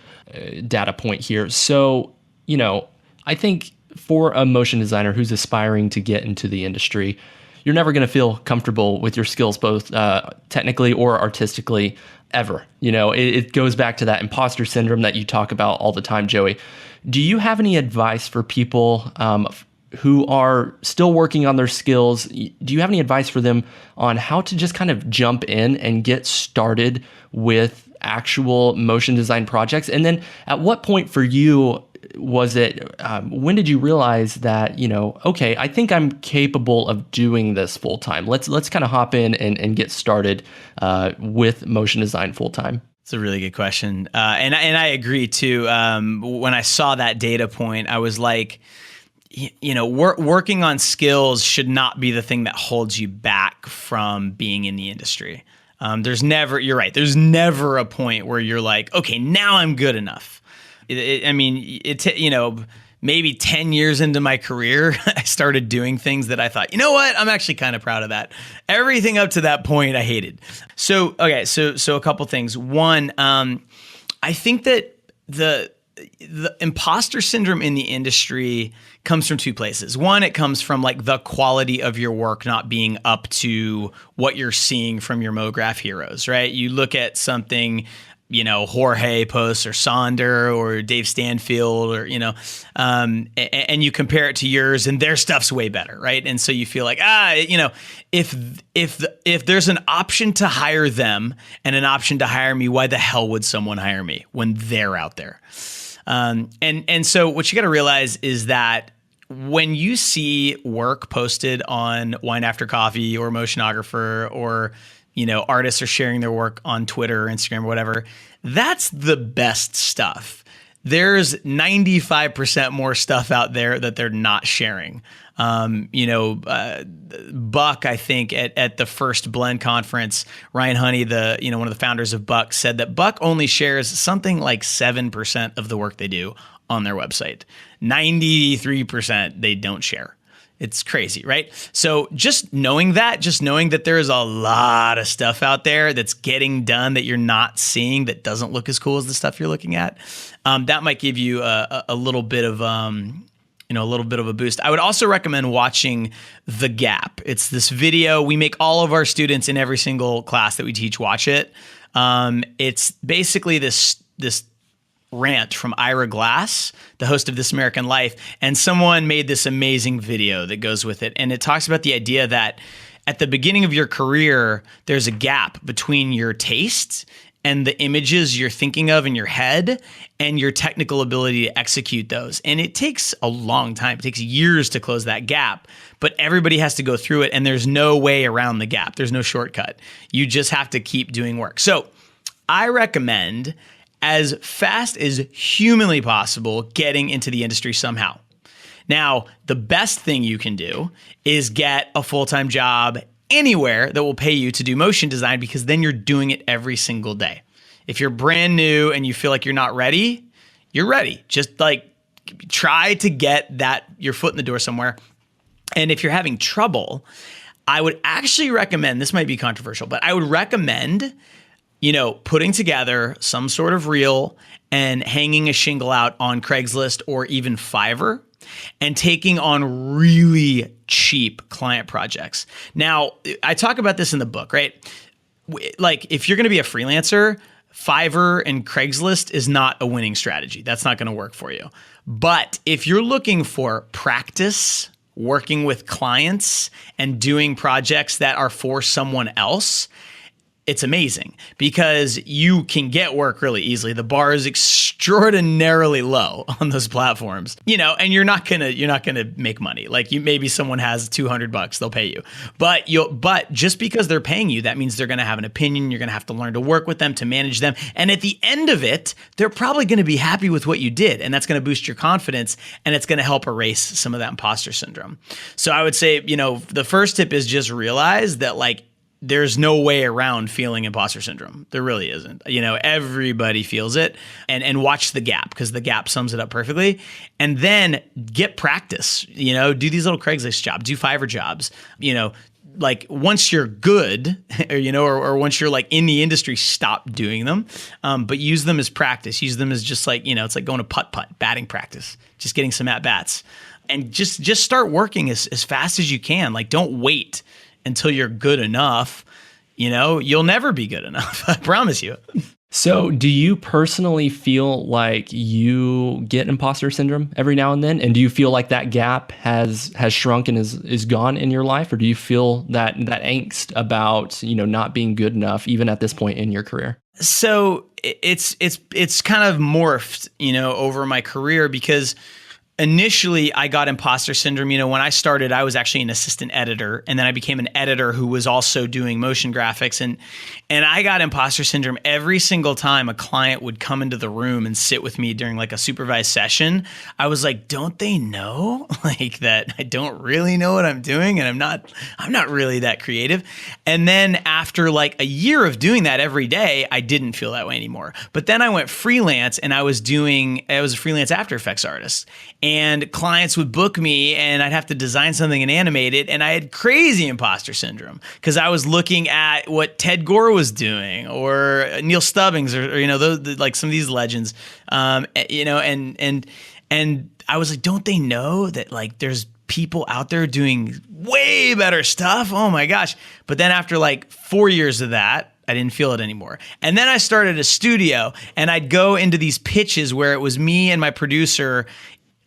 data point here. So, I think for a motion designer who's aspiring to get into the industry, you're never going to feel comfortable with your skills, both technically or artistically, ever. It goes back to that imposter syndrome that you talk about all the time, Joey. Do you have any advice for people who are still working on their skills? Do you have any advice for them on how to just kind of jump in and get started with actual motion design projects? And then at what point for you was it, when did you realize that, okay, I think I'm capable of doing this full time. Let's kind of hop in and get started with motion design full time. It's a really good question. And I agree too. When I saw that data point, I was like, working on skills should not be the thing that holds you back from being in the industry. You're right. There's never a point where you're like, okay, now I'm good enough. Maybe 10 years into my career, I started doing things that I thought, you know what? I'm actually kind of proud of that. Everything up to that point, I hated. So a couple things. One, I think that the imposter syndrome in the industry comes from two places. One, it comes from like the quality of your work not being up to what you're seeing from your MoGraph heroes, right? You look at something, Jorge posts or Sonder or Dave Stanfield or, and you compare it to yours and their stuff's way better, right? And so you feel like, if there's an option to hire them and an option to hire me, why the hell would someone hire me when they're out there? And so what you got to realize is that when you see work posted on Wine After Coffee or Motionographer or, artists are sharing their work on Twitter or Instagram or whatever, that's the best stuff. There's 95% more stuff out there that they're not sharing. Buck, I think at the first Blend conference, Ryan Honey, one of the founders of Buck, said that Buck only shares something like 7% of the work they do on their website. 93% they don't share. It's crazy, right? So just knowing that there is a lot of stuff out there that's getting done that you're not seeing, that doesn't look as cool as the stuff you're looking at, that might give you a little bit of a little bit of a boost. I would also recommend watching The Gap. It's this video. We make all of our students in every single class that we teach watch it. It's basically this rant from Ira Glass, the host of This American Life, and someone made this amazing video that goes with it. And it talks about the idea that at the beginning of your career, there's a gap between your taste and the images you're thinking of in your head and your technical ability to execute those. And it takes a long time. It takes years to close that gap, but everybody has to go through it, and there's no way around the gap. There's no shortcut. You just have to keep doing work. So I recommend, as fast as humanly possible, getting into the industry somehow. Now, the best thing you can do is get a full-time job anywhere that will pay you to do motion design, because then you're doing it every single day. If you're brand new and you feel like you're not ready, you're ready. Just like try to get your foot in the door somewhere. And if you're having trouble, I would actually recommend, this might be controversial, but I would recommend, putting together some sort of reel and hanging a shingle out on Craigslist or even Fiverr and taking on really cheap client projects. Now, I talk about this in the book, right? Like, if you're going to be a freelancer, Fiverr and Craigslist is not a winning strategy. That's not going to work for you. But if you're looking for practice, working with clients and doing projects that are for someone else, it's amazing because you can get work really easily. The bar is extraordinarily low on those platforms, and you're not gonna make money. Like, maybe someone has $200, they'll pay you, but just because they're paying you, that means they're gonna have an opinion. You're gonna have to learn to work with them, to manage them, and at the end of it, they're probably gonna be happy with what you did, and that's gonna boost your confidence, and it's gonna help erase some of that imposter syndrome. So I would say, the first tip is just realize that, like, there's no way around feeling imposter syndrome. There really isn't. Everybody feels it, and watch The Gap, because The Gap sums it up perfectly. And then get practice, do these little Craigslist jobs, do Fiverr jobs, like once you're good, or once you're like in the industry, stop doing them. But use them as practice. Use them as just like, it's like going to putt-putt, batting practice, just getting some at-bats, and just start working as fast as you can. Like, don't wait until you're good enough. You'll never be good enough. I promise you. So do you personally feel like you get imposter syndrome every now and then? And do you feel like that gap has shrunk and is gone in your life? Or do you feel that angst about, not being good enough even at this point in your career? So it's kind of morphed, over my career, because initially, I got imposter syndrome. When I started, I was actually an assistant editor, and then I became an editor who was also doing motion graphics. And I got imposter syndrome every single time a client would come into the room and sit with me during like a supervised session. I was like, don't they know like that I don't really know what I'm doing, and I'm not really that creative. And then after like a year of doing that every day, I didn't feel that way anymore. But then I went freelance, and I was a freelance After Effects artist. And clients would book me, and I'd have to design something and animate it. And I had crazy imposter syndrome because I was looking at what Ted Gore was doing, or Neil Stubbings, or those, like some of these legends, and I was like, don't they know that like there's people out there doing way better stuff? Oh my gosh. But then after like 4 years of that, I didn't feel it anymore. And then I started a studio, and I'd go into these pitches where it was me and my producer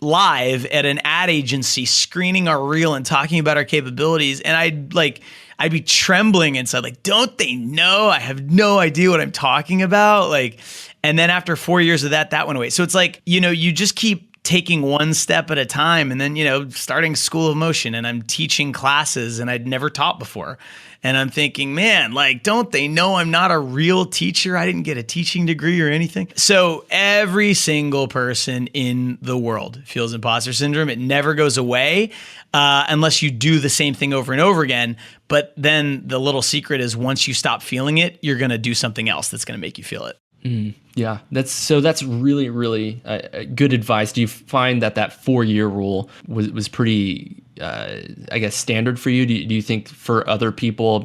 live at an ad agency screening our reel and talking about our capabilities. And I'd be trembling inside, like, don't they know? I have no idea what I'm talking about. Like, and then after 4 years of that went away. So it's like, you just keep taking one step at a time, and then, starting School of Motion, and I'm teaching classes and I'd never taught before. And I'm thinking, man, like, don't they know I'm not a real teacher? I didn't get a teaching degree or anything. So every single person in the world feels imposter syndrome. It never goes away unless you do the same thing over and over again. But then the little secret is, once you stop feeling it, you're going to do something else that's going to make you feel it. Yeah, that's really, really good advice. Do you find that 4-year rule was pretty I guess, standard for you? Do you think for other people,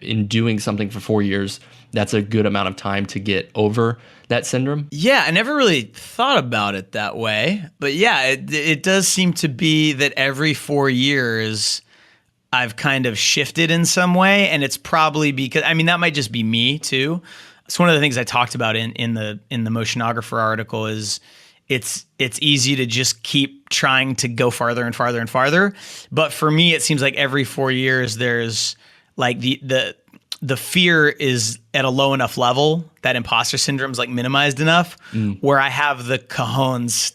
in doing something for 4 years, that's a good amount of time to get over that syndrome? Yeah, I never really thought about it that way. But yeah, it does seem to be that every 4 years I've kind of shifted in some way. And it's probably because, that might just be me too. It's one of the things I talked about in the Motionographer article is it's easy to just keep trying to go farther and farther and farther. But for me, it seems like every 4 years there's like the fear is at a low enough level that imposter syndrome is like minimized enough where I have the cajones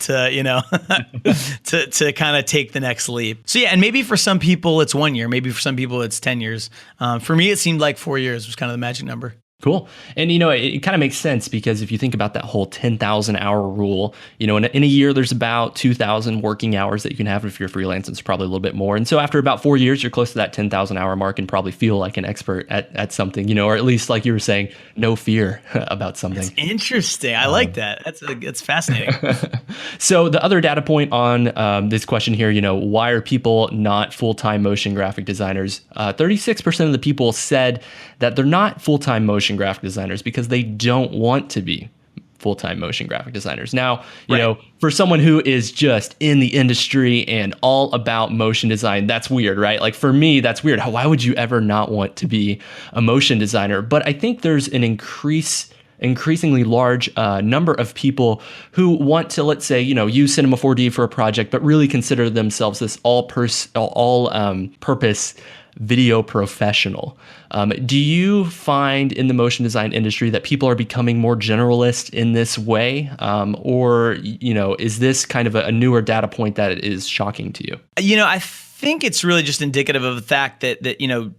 to, to kind of take the next leap. So yeah, and maybe for some people it's 1 year, maybe for some people it's 10 years. For me, it seemed like 4 years was kind of the magic number. Cool. And, it kind of makes sense because if you think about that whole 10,000 hour rule, in a year, there's about 2,000 working hours that you can have. If you're freelance, it's probably a little bit more. And so after about 4 years, you're close to that 10,000 hour mark and probably feel like an expert at something, or at least like you were saying, no fear about something. That's interesting. I like that. It's fascinating. So the other data point on this question here, why are people not full-time motion graphic designers? 36% of the people said that they're not full-time motion graphic designers because they don't want to be full-time motion graphic designers. Now, for someone who is just in the industry and all about motion design, that's weird, right? Like for me, that's weird. Why would you ever not want to be a motion designer? But I think there's an increasingly large number of people who want to, let's say, use Cinema 4D for a project, but really consider themselves this all-purpose video professional. Do you find in the motion design industry that people are becoming more generalist in this way? Or is this kind of a newer data point that is shocking to you? I think it's really just indicative of the fact that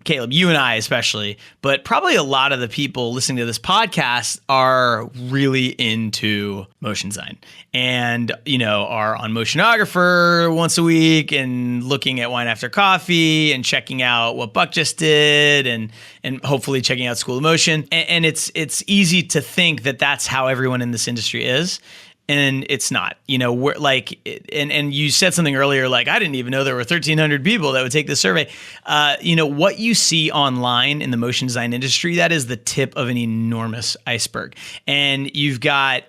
Caleb, you and I especially, but probably a lot of the people listening to this podcast are really into motion design and, are on Motionographer once a week and looking at Wine After Coffee and checking out what Buck just did and hopefully checking out School of Motion. And it's easy to think that that's how everyone in this industry is. And it's not, we're like, and you said something earlier, like, I didn't even know there were 1,300 people that would take this survey. What you see online in the motion design industry, that is the tip of an enormous iceberg. And you've got,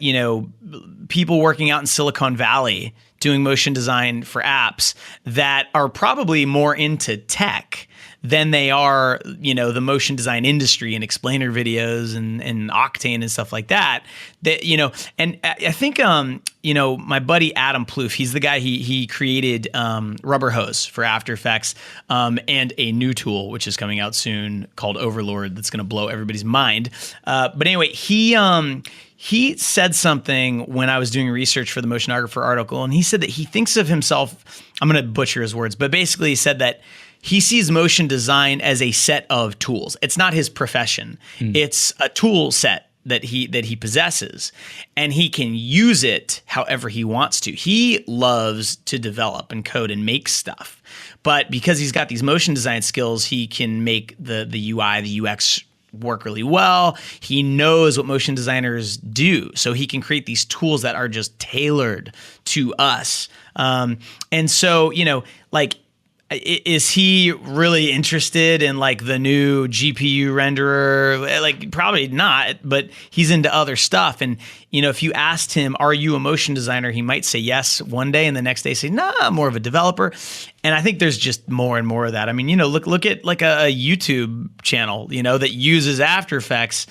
people working out in Silicon Valley doing motion design for apps that are probably more into tech than they are, the motion design industry and explainer videos and Octane and stuff like that. And I think, my buddy Adam Plouffe, he's the guy, he created Rubber Hose for After Effects and a new tool, which is coming out soon called Overlord that's going to blow everybody's mind. But anyway, he said something when I was doing research for the Motionographer article, and he said that he thinks of himself, I'm going to butcher his words, but basically he said that he sees motion design as a set of tools. It's not his profession. It's a tool set that he possesses, and he can use it however he wants to. He loves to develop and code and make stuff. But because he's got these motion design skills, he can make the UI, the UX work really well. He knows what motion designers do, so he can create these tools that are just tailored to us. And so, is he really interested in like the new GPU renderer? Like probably not, but he's into other stuff. And, if you asked him, are you a motion designer? He might say yes one day and the next day say, nah, I'm more of a developer. And I think there's just more and more of that. I mean, look at like a YouTube channel, that uses After Effects.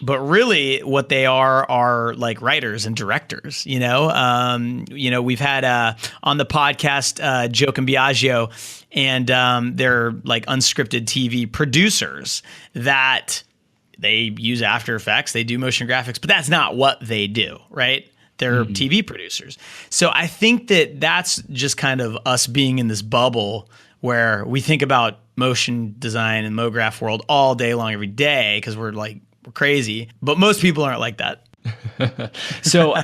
But really what they are like writers and directors, we've had on the podcast Joe Cambiagio, and they're like unscripted TV producers that they use After Effects, they do motion graphics, but that's not what they do, right? They're TV producers. So I think that that's just kind of us being in this bubble where we think about motion design and MoGraph world all day long, every day, because we're crazy, but most people aren't like that. So,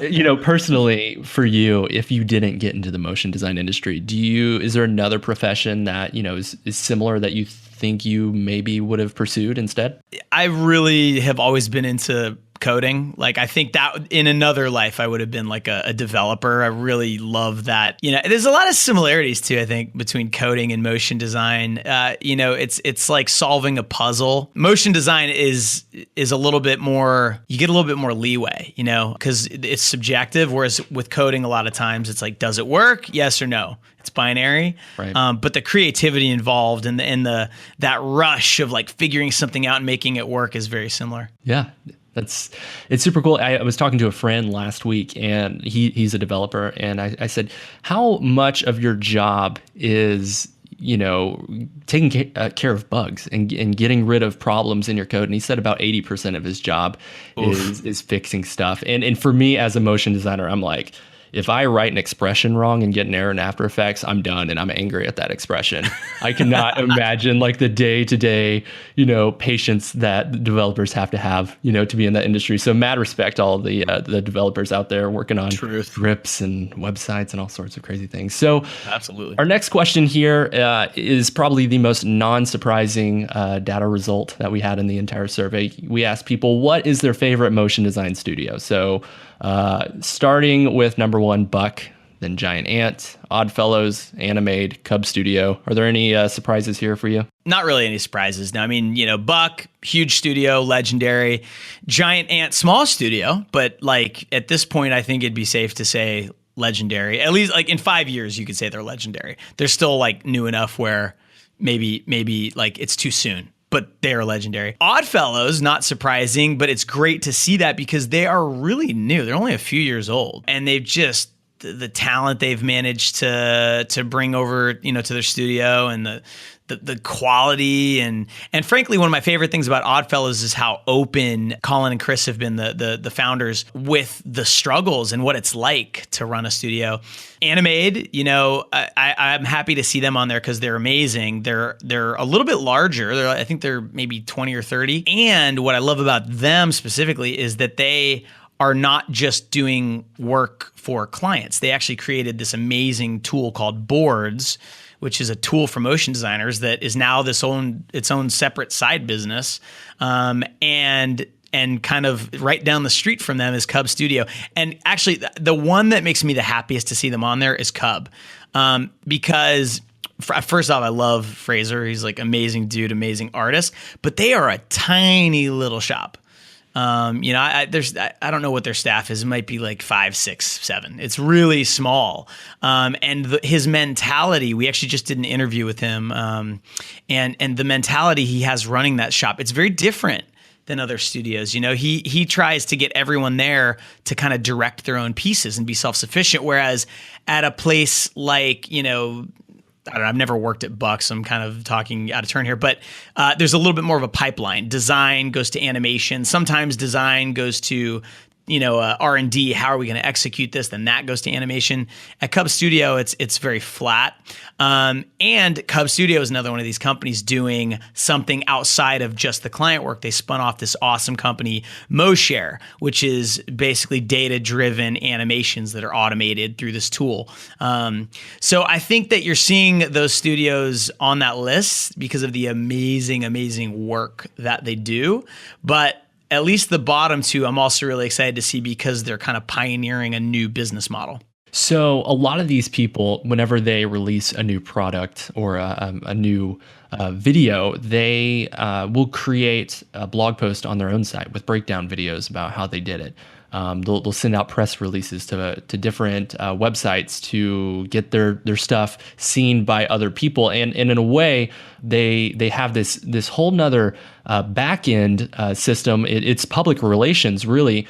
personally for you, if you didn't get into the motion design industry, is there another profession that, is similar that you think you maybe would have pursued instead? I really have always been into coding. Like, I think that in another life, I would have been like a developer. I really love that. There's a lot of similarities too, I think, between coding and motion design. It's like solving a puzzle. Motion design is a little bit more, you get a little bit more leeway, because it's subjective. Whereas with coding, a lot of times it's like, does it work? Yes or no. It's binary. Right. But the creativity involved and that rush of like figuring something out and making it work is very similar. Yeah. It's super cool. I was talking to a friend last week, and he's a developer, and I said, how much of your job is taking care of bugs and getting rid of problems in your code? And he said about 80% of his job is fixing stuff. And for me as a motion designer, I'm like, if I write an expression wrong and get an error in After Effects, I'm done and I'm angry at that expression. I cannot imagine like the day-to-day, patience that developers have to be in that industry. So mad respect to all of the developers out there working on scripts and websites and all sorts of crazy things. So absolutely. Our next question here is probably the most non-surprising data result that we had in the entire survey. We asked people, what is their favorite motion design studio? So starting with number 1, Buck, then Giant Ant, Oddfellows, Animade, Cub Studio. Are there any surprises here for you? Not really any surprises. No, I mean, Buck, huge studio, legendary. Giant Ant, small studio, but like at this point, I think it'd be safe to say legendary. At least like in 5 years, you could say they're legendary. They're still like new enough where maybe like it's too soon, but they are legendary. Oddfellows, not surprising, but it's great to see that because they are really new. They're only a few years old, and they've just the talent they've managed to bring over, to their studio, and the quality and frankly, one of my favorite things about Oddfellows is how open Colin and Chris have been, the founders, with the struggles and what it's like to run a studio. Animade, I'm happy to see them on there because they're amazing. They're a little bit larger. I think they're maybe 20 or 30. And what I love about them specifically is that they are not just doing work for clients. They actually created this amazing tool called Boards, which is a tool for motion designers that is now its own separate side business. And kind of right down the street from them is Cub Studio. And actually, the one that makes me the happiest to see them on there is Cub, because first off, I love Fraser. He's like amazing dude, amazing artist. But they are a tiny little shop. I don't know what their staff is. It might be like 5, 6, 7. It's really small. And his mentality, we actually just did an interview with him. And the mentality he has running that shop, it's very different than other studios. He tries to get everyone there to kind of direct their own pieces and be self-sufficient. Whereas at a place like, I don't know, I've never worked at Buck, so I'm kind of talking out of turn here, but there's a little bit more of a pipeline. Design goes to animation. Sometimes design goes to, R&D. How are we going to execute this? Then that goes to animation. At Cub Studio, it's very flat. And Cub Studio is another one of these companies doing something outside of just the client work. They spun off this awesome company, MoShare, which is basically data-driven animations that are automated through this tool. So I think that you're seeing those studios on that list because of the amazing, amazing work that they do. But at least the bottom two, I'm also really excited to see because they're kind of pioneering a new business model. So a lot of these people, whenever they release a new product or a new video, they will create a blog post on their own site with breakdown videos about how they did it. They'll send out press releases to different websites to get their stuff seen by other people, and in a way, they have this whole nother back end system. It's public relations, really,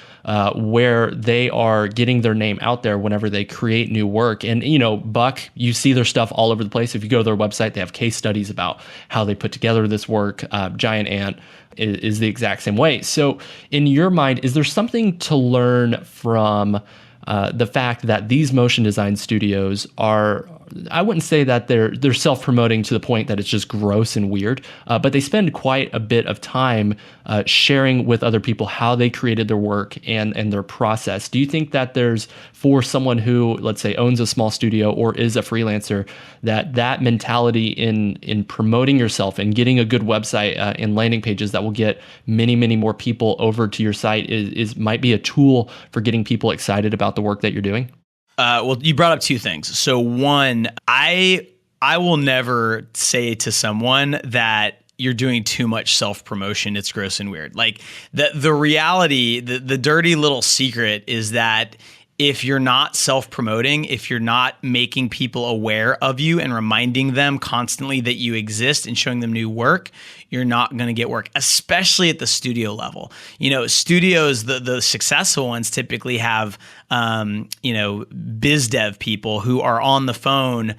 where they are getting their name out there whenever they create new work. And Buck, you see their stuff all over the place. If you go to their website, they have case studies about how they put together this work. Giant Ant is the exact same way. So in your mind, is there something to learn from the fact that these motion design studios are I wouldn't say that they're self-promoting to the point that it's just gross and weird, but they spend quite a bit of time sharing with other people how they created their work and their process. Do you think that there's, for someone who, let's say, owns a small studio or is a freelancer, that mentality in promoting yourself and getting a good website and landing pages that will get many, many more people over to your site is might be a tool for getting people excited about the work that you're doing? Well, you brought up two things. So one, I will never say to someone that you're doing too much self-promotion. It's gross and weird. Like the reality, the dirty little secret is that if you're not self-promoting, if you're not making people aware of you and reminding them constantly that you exist and showing them new work, you're not going to get work, especially at the studio level. Studios, the successful ones typically have, biz dev people who are on the phone,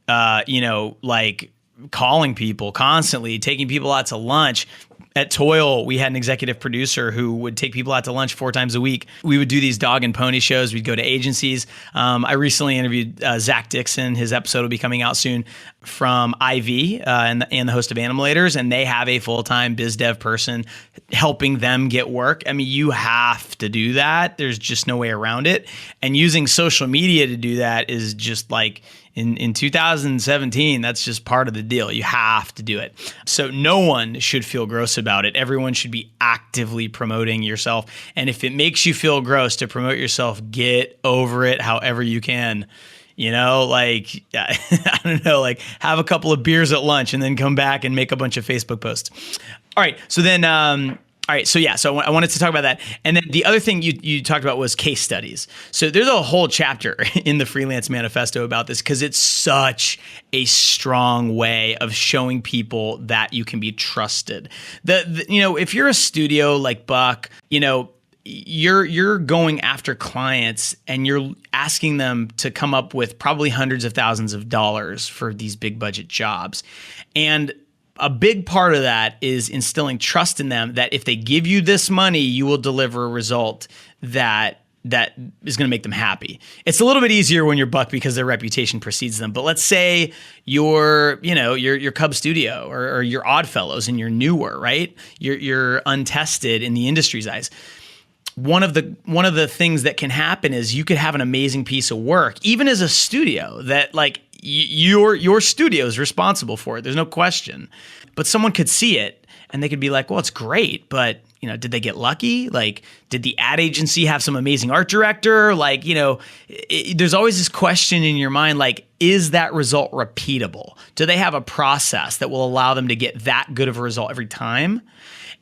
like calling people constantly, taking people out to lunch. At Toil, we had an executive producer who would take people out to lunch 4 times a week. We would do these dog and pony shows. We'd go to agencies. I recently interviewed Zach Dixon. His episode will be coming out soon, from IV and the host of Animalators, and they have a full-time biz dev person helping them get work. I mean, you have to do that. There's just no way around it. And using social media to do that is just like, in 2017, that's just part of the deal. You have to do it. So no one should feel gross about it. Everyone should be actively promoting yourself. And if it makes you feel gross to promote yourself, get over it however you can. I don't know, like have a couple of beers at lunch and then come back and make a bunch of Facebook posts. All right. So then, so I wanted to talk about that. And then the other thing you talked about was case studies. So there's a whole chapter in the Freelance Manifesto about this because it's such a strong way of showing people that you can be trusted. If you're a studio like Buck, you're going after clients and you're asking them to come up with probably hundreds of thousands of dollars for these big budget jobs. And a big part of that is instilling trust in them that if they give you this money, you will deliver a result that is going to make them happy. It's a little bit easier when you're Buck because their reputation precedes them. But let's say you're Cub Studio or you're Oddfellows and you're newer, right? You're untested in the industry's eyes. One of the things that can happen is you could have an amazing piece of work, even as a studio, that like your studio is responsible for it. There's no question. But someone could see it and they could be like, well, it's great, but did they get lucky? Like, did the ad agency have some amazing art director? Like, there's always this question in your mind, like, is that result repeatable? Do they have a process that will allow them to get that good of a result every time?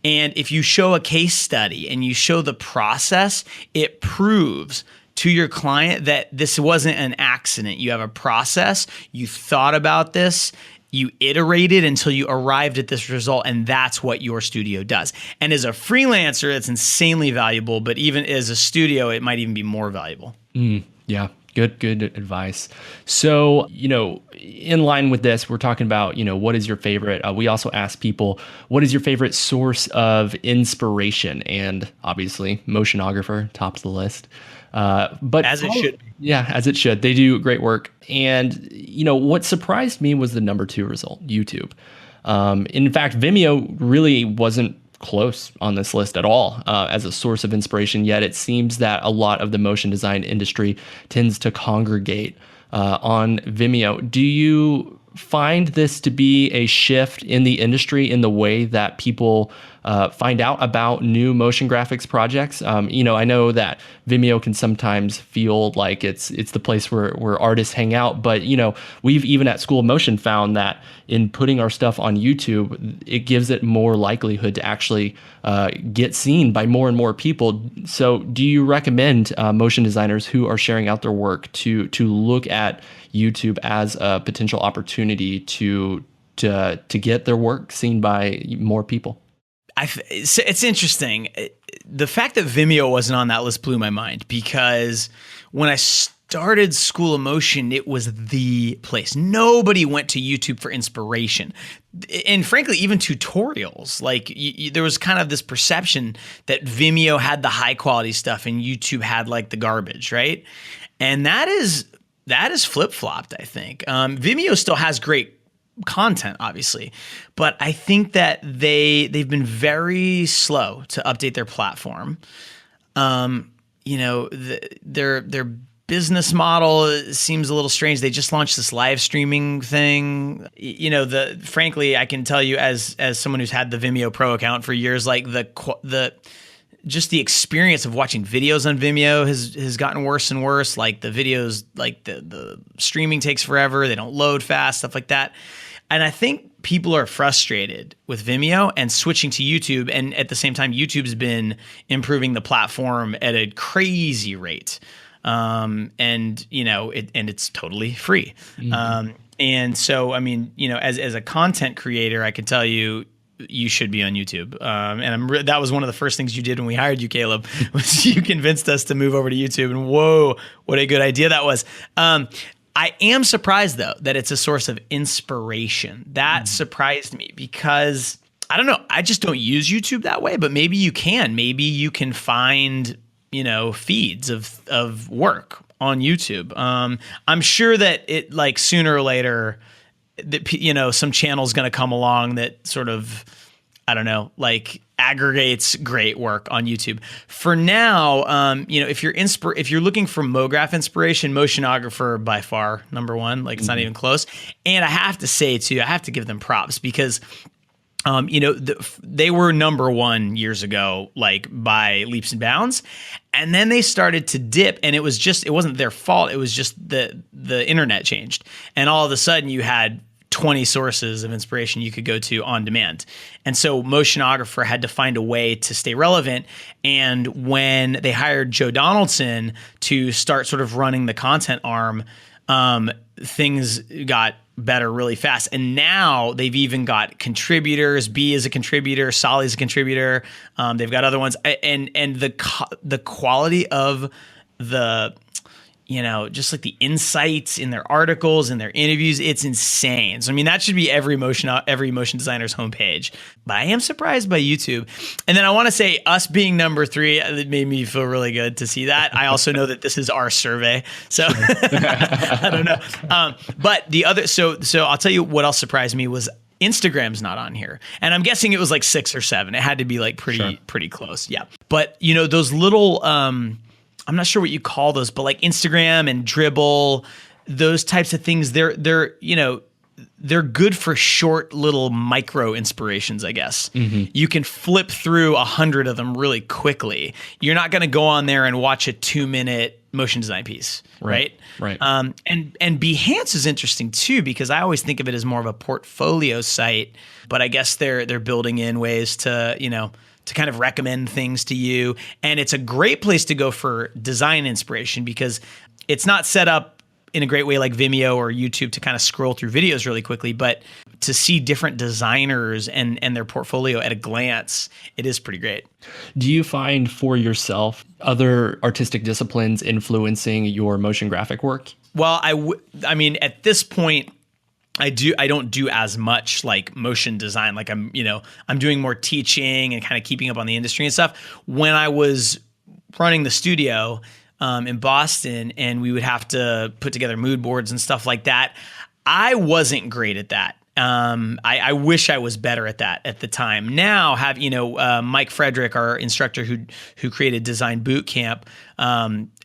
And if you show a case study and you show the process, it proves to your client that this wasn't an accident. You have a process, you thought about this, you iterated until you arrived at this result, and that's what your studio does. And as a freelancer, it's insanely valuable, but even as a studio, it might even be more valuable. Yeah. Good advice. So, in line with this, we're talking about, what is your favorite? We also ask people, what is your favorite source of inspiration? And obviously, motionographer, top of the list. But as it should be. Yeah, as it should. They do great work. And, what surprised me was the number 2 result, YouTube. In fact, Vimeo really wasn't close on this list at all as a source of inspiration, yet it seems that a lot of the motion design industry tends to congregate on Vimeo. Do you find this to be a shift in the industry in the way that people find out about new motion graphics projects? I know that Vimeo can sometimes feel like it's the place where artists hang out, but we've even at School of Motion found that in putting our stuff on YouTube, it gives it more likelihood to actually get seen by more and more people. So do you recommend motion designers who are sharing out their work to look at YouTube as a potential opportunity to get their work seen by more people? It's interesting. The fact that Vimeo wasn't on that list blew my mind because when I started School of Motion, it was the place. Nobody went to YouTube for inspiration. And frankly, even tutorials. Like there was kind of this perception that Vimeo had the high quality stuff and YouTube had like the garbage, right? And that is that is flip-flopped, I think. Vimeo still has great content, obviously, but I think that they've been very slow to update their platform. Their business model seems a little strange. They just launched this live streaming thing. Frankly, I can tell you as someone who's had the Vimeo Pro account for years, like the experience of watching videos on Vimeo has gotten worse and worse. Like the videos, like the streaming takes forever. They don't load fast, stuff like that. And I think people are frustrated with Vimeo and switching to YouTube. And at the same time, YouTube's been improving the platform at a crazy rate. And it's totally free. Mm-hmm. And so, I mean, as a content creator, I can tell you, you should be on YouTube. That was one of the first things you did when we hired you, Caleb, was you convinced us to move over to YouTube. And whoa, what a good idea that was. I am surprised, though, that it's a source of inspiration. That surprised me because, I don't know, I just don't use YouTube that way, but maybe you can. Maybe you can find feeds of work on YouTube. I'm sure that it, like, sooner or later, that some channel's going to come along that sort of, I don't know, like aggregates great work on YouTube. For now, if you're looking for MoGraph inspiration, Motionographer by far number one. Like, it's not even close. And I have to say too, I have to give them props because they were number one years ago, like by leaps and bounds. And then they started to dip, and it wasn't their fault. It was just the internet changed. And all of a sudden you had 20 sources of inspiration you could go to on demand. And so Motionographer had to find a way to stay relevant. And when they hired Joe Donaldson to start sort of running the content arm, things got better really fast. And now they've even got contributors. B is a contributor. Solly's a contributor. They've got other ones. And the quality of the, just like the insights in their articles and their interviews, it's insane. So, I mean, that should be every motion designer's homepage. But I am surprised by YouTube. And then I want to say, us being number 3, it made me feel really good to see that. I also know that this is our survey, so I don't know. But the other, so I'll tell you what else surprised me was Instagram's not on here. And I'm guessing it was like 6 or 7. It had to be like pretty close. Yeah. But those little, I'm not sure what you call those, but like Instagram and Dribble, those types of things, they're good for short little micro inspirations, I guess. Mm-hmm. You can flip through 100 of them really quickly. You're not going to go on there and watch a 2-minute motion design piece, right? Right. And Behance is interesting too, because I always think of it as more of a portfolio site, but I guess they're building in ways to, to kind of recommend things to you. And it's a great place to go for design inspiration because it's not set up in a great way like Vimeo or YouTube to kind of scroll through videos really quickly, but to see different designers and their portfolio at a glance, it is pretty great. Do you find for yourself other artistic disciplines influencing your motion graphic work? Well, I mean, at this point, I don't do as much like motion design. Like I'm doing more teaching and kind of keeping up on the industry and stuff. When I was running the studio in Boston and we would have to put together mood boards and stuff like that, I wasn't great at that. I wish I was better at that at the time. Now have, Mike Frederick, our instructor who created Design Boot Camp,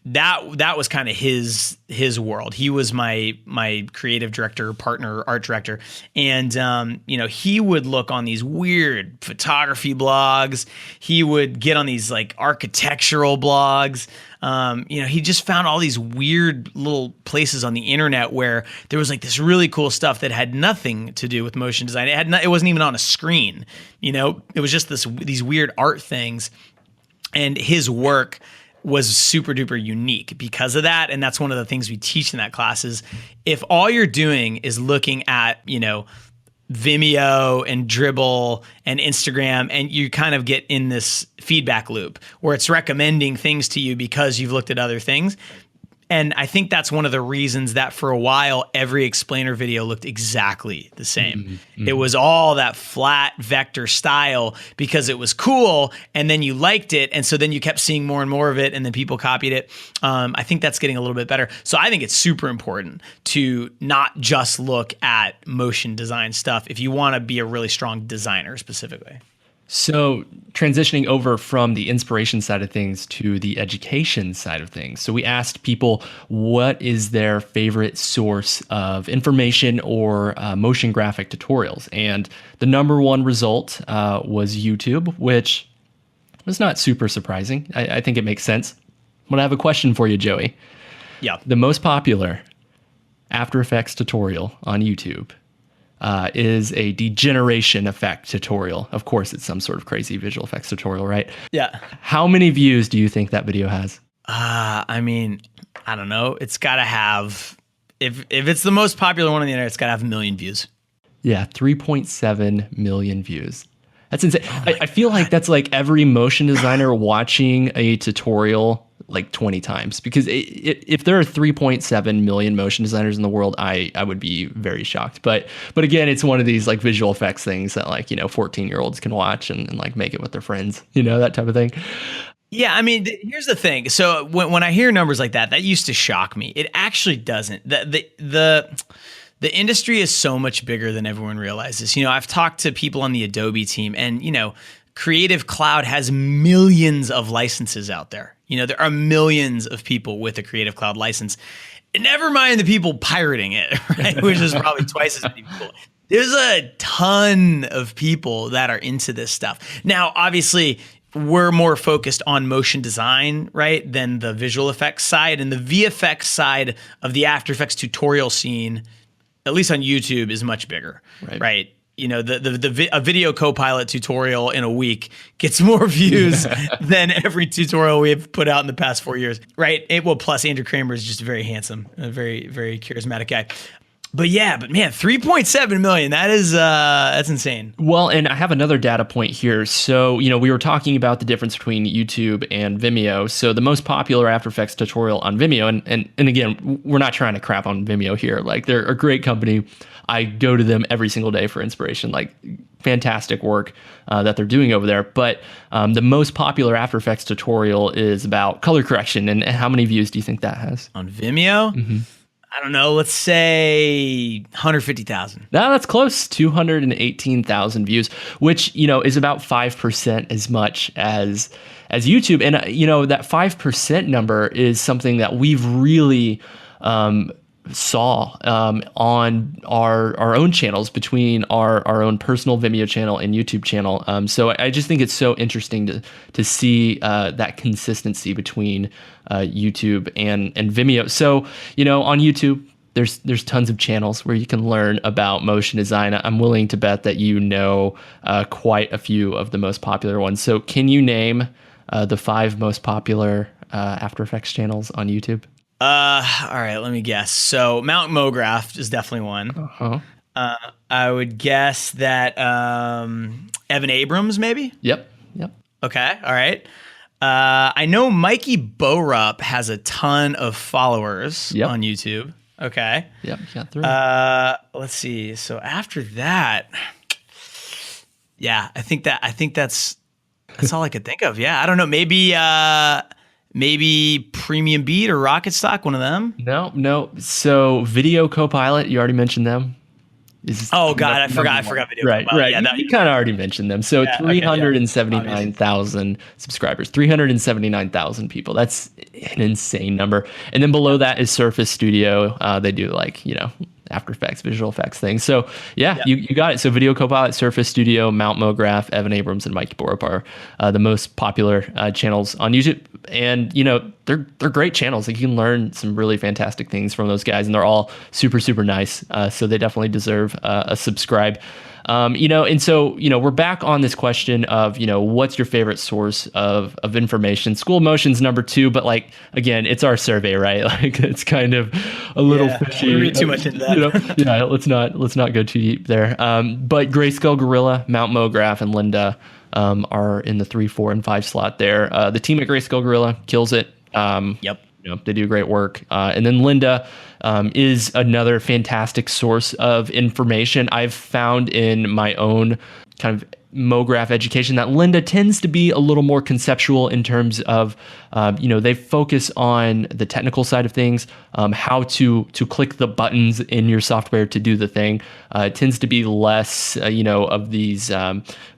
that was kind of his world. He was my creative director, partner, art director. And, he would look on these weird photography blogs. He would get on these like architectural blogs. He just found all these weird little places on the internet where there was like this really cool stuff that had nothing to do with motion design. It wasn't even on a screen, it was just these weird art things. And his work was super duper unique because of that. And that's one of the things we teach in that class is if all you're doing is looking at, Vimeo and Dribble and Instagram, and you kind of get in this feedback loop where it's recommending things to you because you've looked at other things. And I think that's one of the reasons that for a while, every explainer video looked exactly the same. It was all that flat vector style because it was cool, and then you liked it. And so then you kept seeing more and more of it, and then people copied it. I think that's getting a little bit better. So I think it's super important to not just look at motion design stuff if you want to be a really strong designer specifically. So transitioning over from the inspiration side of things to the education side of things. So we asked people what is their favorite source of information or motion graphic tutorials. And the number one result was YouTube, which was not super surprising. I think it makes sense. But I have a question for you, Joey. Yeah. The most popular After Effects tutorial on YouTube is a degeneration effect tutorial. Of course, it's some sort of crazy visual effects tutorial, right? Yeah. How many views do you think that video has? I mean, I don't know. It's got to have, if it's the most popular one on the internet, it's got to have 1 million views. Yeah, 3.7 million views. That's insane. I feel like that's like every motion designer watching a tutorial like 20 times, because if there are 3.7 million motion designers in the world, I would be very shocked. But again, it's one of these like visual effects things that 14-year-olds can watch and like make it with their friends, that type of thing. Yeah, I mean, here's the thing. So when I hear numbers like that used to shock me. It actually doesn't. The industry is so much bigger than everyone realizes. I've talked to people on the Adobe team, and Creative Cloud has millions of licenses out there. There are millions of people with a Creative Cloud license. And never mind the people pirating it, right? Which is probably twice as many people. There's a ton of people that are into this stuff. Now, obviously, we're more focused on motion design, right, than the visual effects side. And the VFX side of the After Effects tutorial scene, at least on YouTube, is much bigger, right? A video Copilot tutorial in a week gets more views than every tutorial we have put out in the past 4 years, right? Plus Andrew Kramer is just very handsome, a very, very charismatic guy. But man, 3.7 million, that's insane. Well, and I have another data point here. So, we were talking about the difference between YouTube and Vimeo. So the most popular After Effects tutorial on Vimeo, and again, we're not trying to crap on Vimeo here. Like, they're a great company. I go to them every single day for inspiration, like fantastic work that they're doing over there. But the most popular After Effects tutorial is about color correction. And how many views do you think that has? On Vimeo? Mm-hmm. I don't know, let's say 150,000. No, that's close. 218,000 views, which, is about 5% as much as YouTube. And, that 5% number is something that we've really saw on our own channels, between our own personal Vimeo channel and YouTube channel. So I just think it's so interesting to see that consistency between YouTube and Vimeo. So, on YouTube, there's tons of channels where you can learn about motion design. I'm willing to bet that quite a few of the most popular ones. So can you name the 5 most popular After Effects channels on YouTube? All right, let me guess. So Mount Mograph is definitely one. Uh-huh. I would guess that Evan Abrams, maybe? Yep. Okay, all right. I know Mikey Borup has a ton of followers on YouTube. Okay. Yep, got 3. Let's see. So after that, I think that's all I could think of. Yeah, I don't know. Maybe Premium Beat or Rocket Stock, one of them. No. So Video Copilot, you already mentioned them. I forgot Video Copilot. Right. Yeah, you kind of already mentioned them. So 379,000 subscribers, 379,000 people. That's an insane number. And then below that is Surface Studio. They do After Effects, visual effects things. So you got it. So Video Copilot, Surface Studio, Mount Mograph, Evan Abrams, and Mikey Borup are the most popular channels on YouTube. And they're great channels. Like, you can learn some really fantastic things from those guys, and they're all super, super nice. So they definitely deserve a subscribe. And so, we're back on this question of, what's your favorite source of information? School of Motion's number 2, but again, it's our survey, right? Like, it's kind of a little fishy. We read too much into that. Let's not go too deep there. But Grayscale Gorilla, Mount Mograph, and Linda are in the 3, 4, and 5 slot there. The team at Grayscale Gorilla kills it. They do great work. And then Linda is another fantastic source of information. I've found in my own kind of MoGraph education that Linda tends to be a little more conceptual in terms of, they focus on the technical side of things, how to click the buttons in your software to do the thing. It tends to be less, of these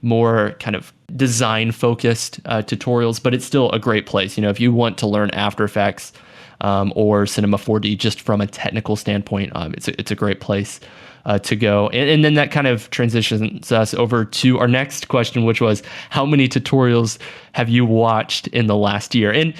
more kind of design focused tutorials, but it's still a great place. If you want to learn After Effects or Cinema 4D just from a technical standpoint, it's a great place to go. And then that kind of transitions us over to our next question, which was, how many tutorials have you watched in the last year? And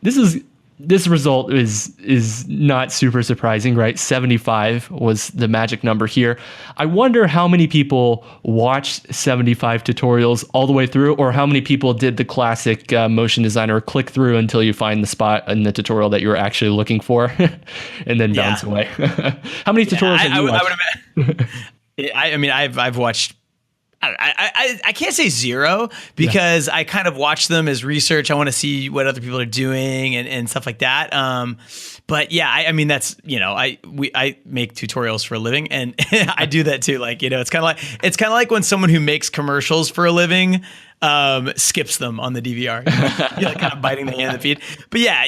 this result is not super surprising, right? 75 was the magic number here. I wonder how many people watched 75 tutorials all the way through, or how many people did the classic motion designer click through until you find the spot in the tutorial that you're actually looking for and then bounce away. How many tutorials have you watched? I mean, I've watched, I can't say zero, because I kind of watch them as research. I want to see what other people are doing and stuff like that. But yeah, I mean, that's, I make tutorials for a living, and I do that too. Like, it's kind of like when someone who makes commercials for a living skips them on the DVR, kind of biting the hand that feed. But yeah,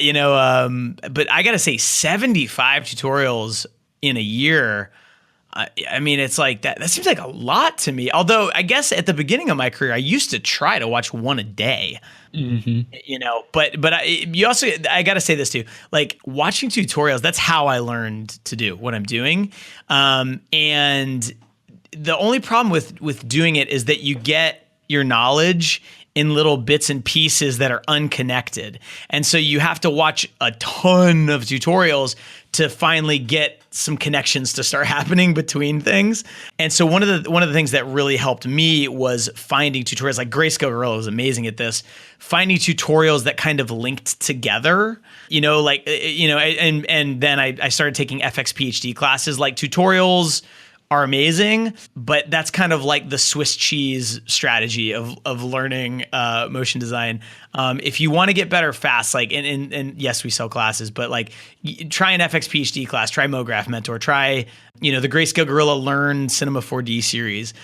but I gotta say, 75 tutorials in a year. I mean, it's like that seems like a lot to me. Although I guess at the beginning of my career, I used to try to watch one a day, but I got to say this too, like watching tutorials, that's how I learned to do what I'm doing. And the only problem with doing it is that you get your knowledge in little bits and pieces that are unconnected. And so you have to watch a ton of tutorials to finally get some connections to start happening between things. And so one of the things that really helped me was finding tutorials. Like Grayscale Gorilla was amazing at this, finding tutorials that kind of linked together, and then I started taking FX PhD classes. Like tutorials are amazing, but that's kind of like the Swiss cheese strategy of learning motion design. If you want to get better fast, like and yes, we sell classes, but like try an FX PhD class, try MoGraph Mentor, try the Grayscale Gorilla Learn Cinema 4D series.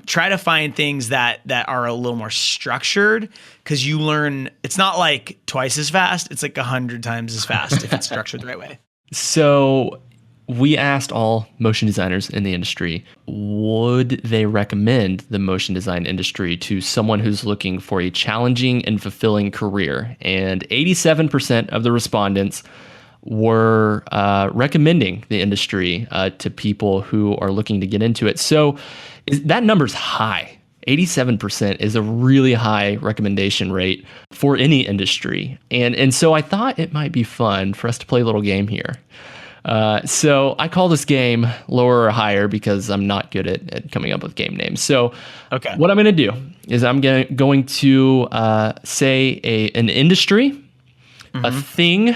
Try to find things that are a little more structured, because you learn. It's not like twice as fast; it's like 100 times as fast if it's structured the right way. So we asked all motion designers in the industry, would they recommend the motion design industry to someone who's looking for a challenging and fulfilling career? And 87% of the respondents were recommending the industry to people who are looking to get into it. So that number's high. 87% is a really high recommendation rate for any industry. And so I thought it might be fun for us to play a little game here. So I call this game Lower or Higher because I'm not good at coming up with game names. So what I'm going to do is I'm going to say an industry, a thing,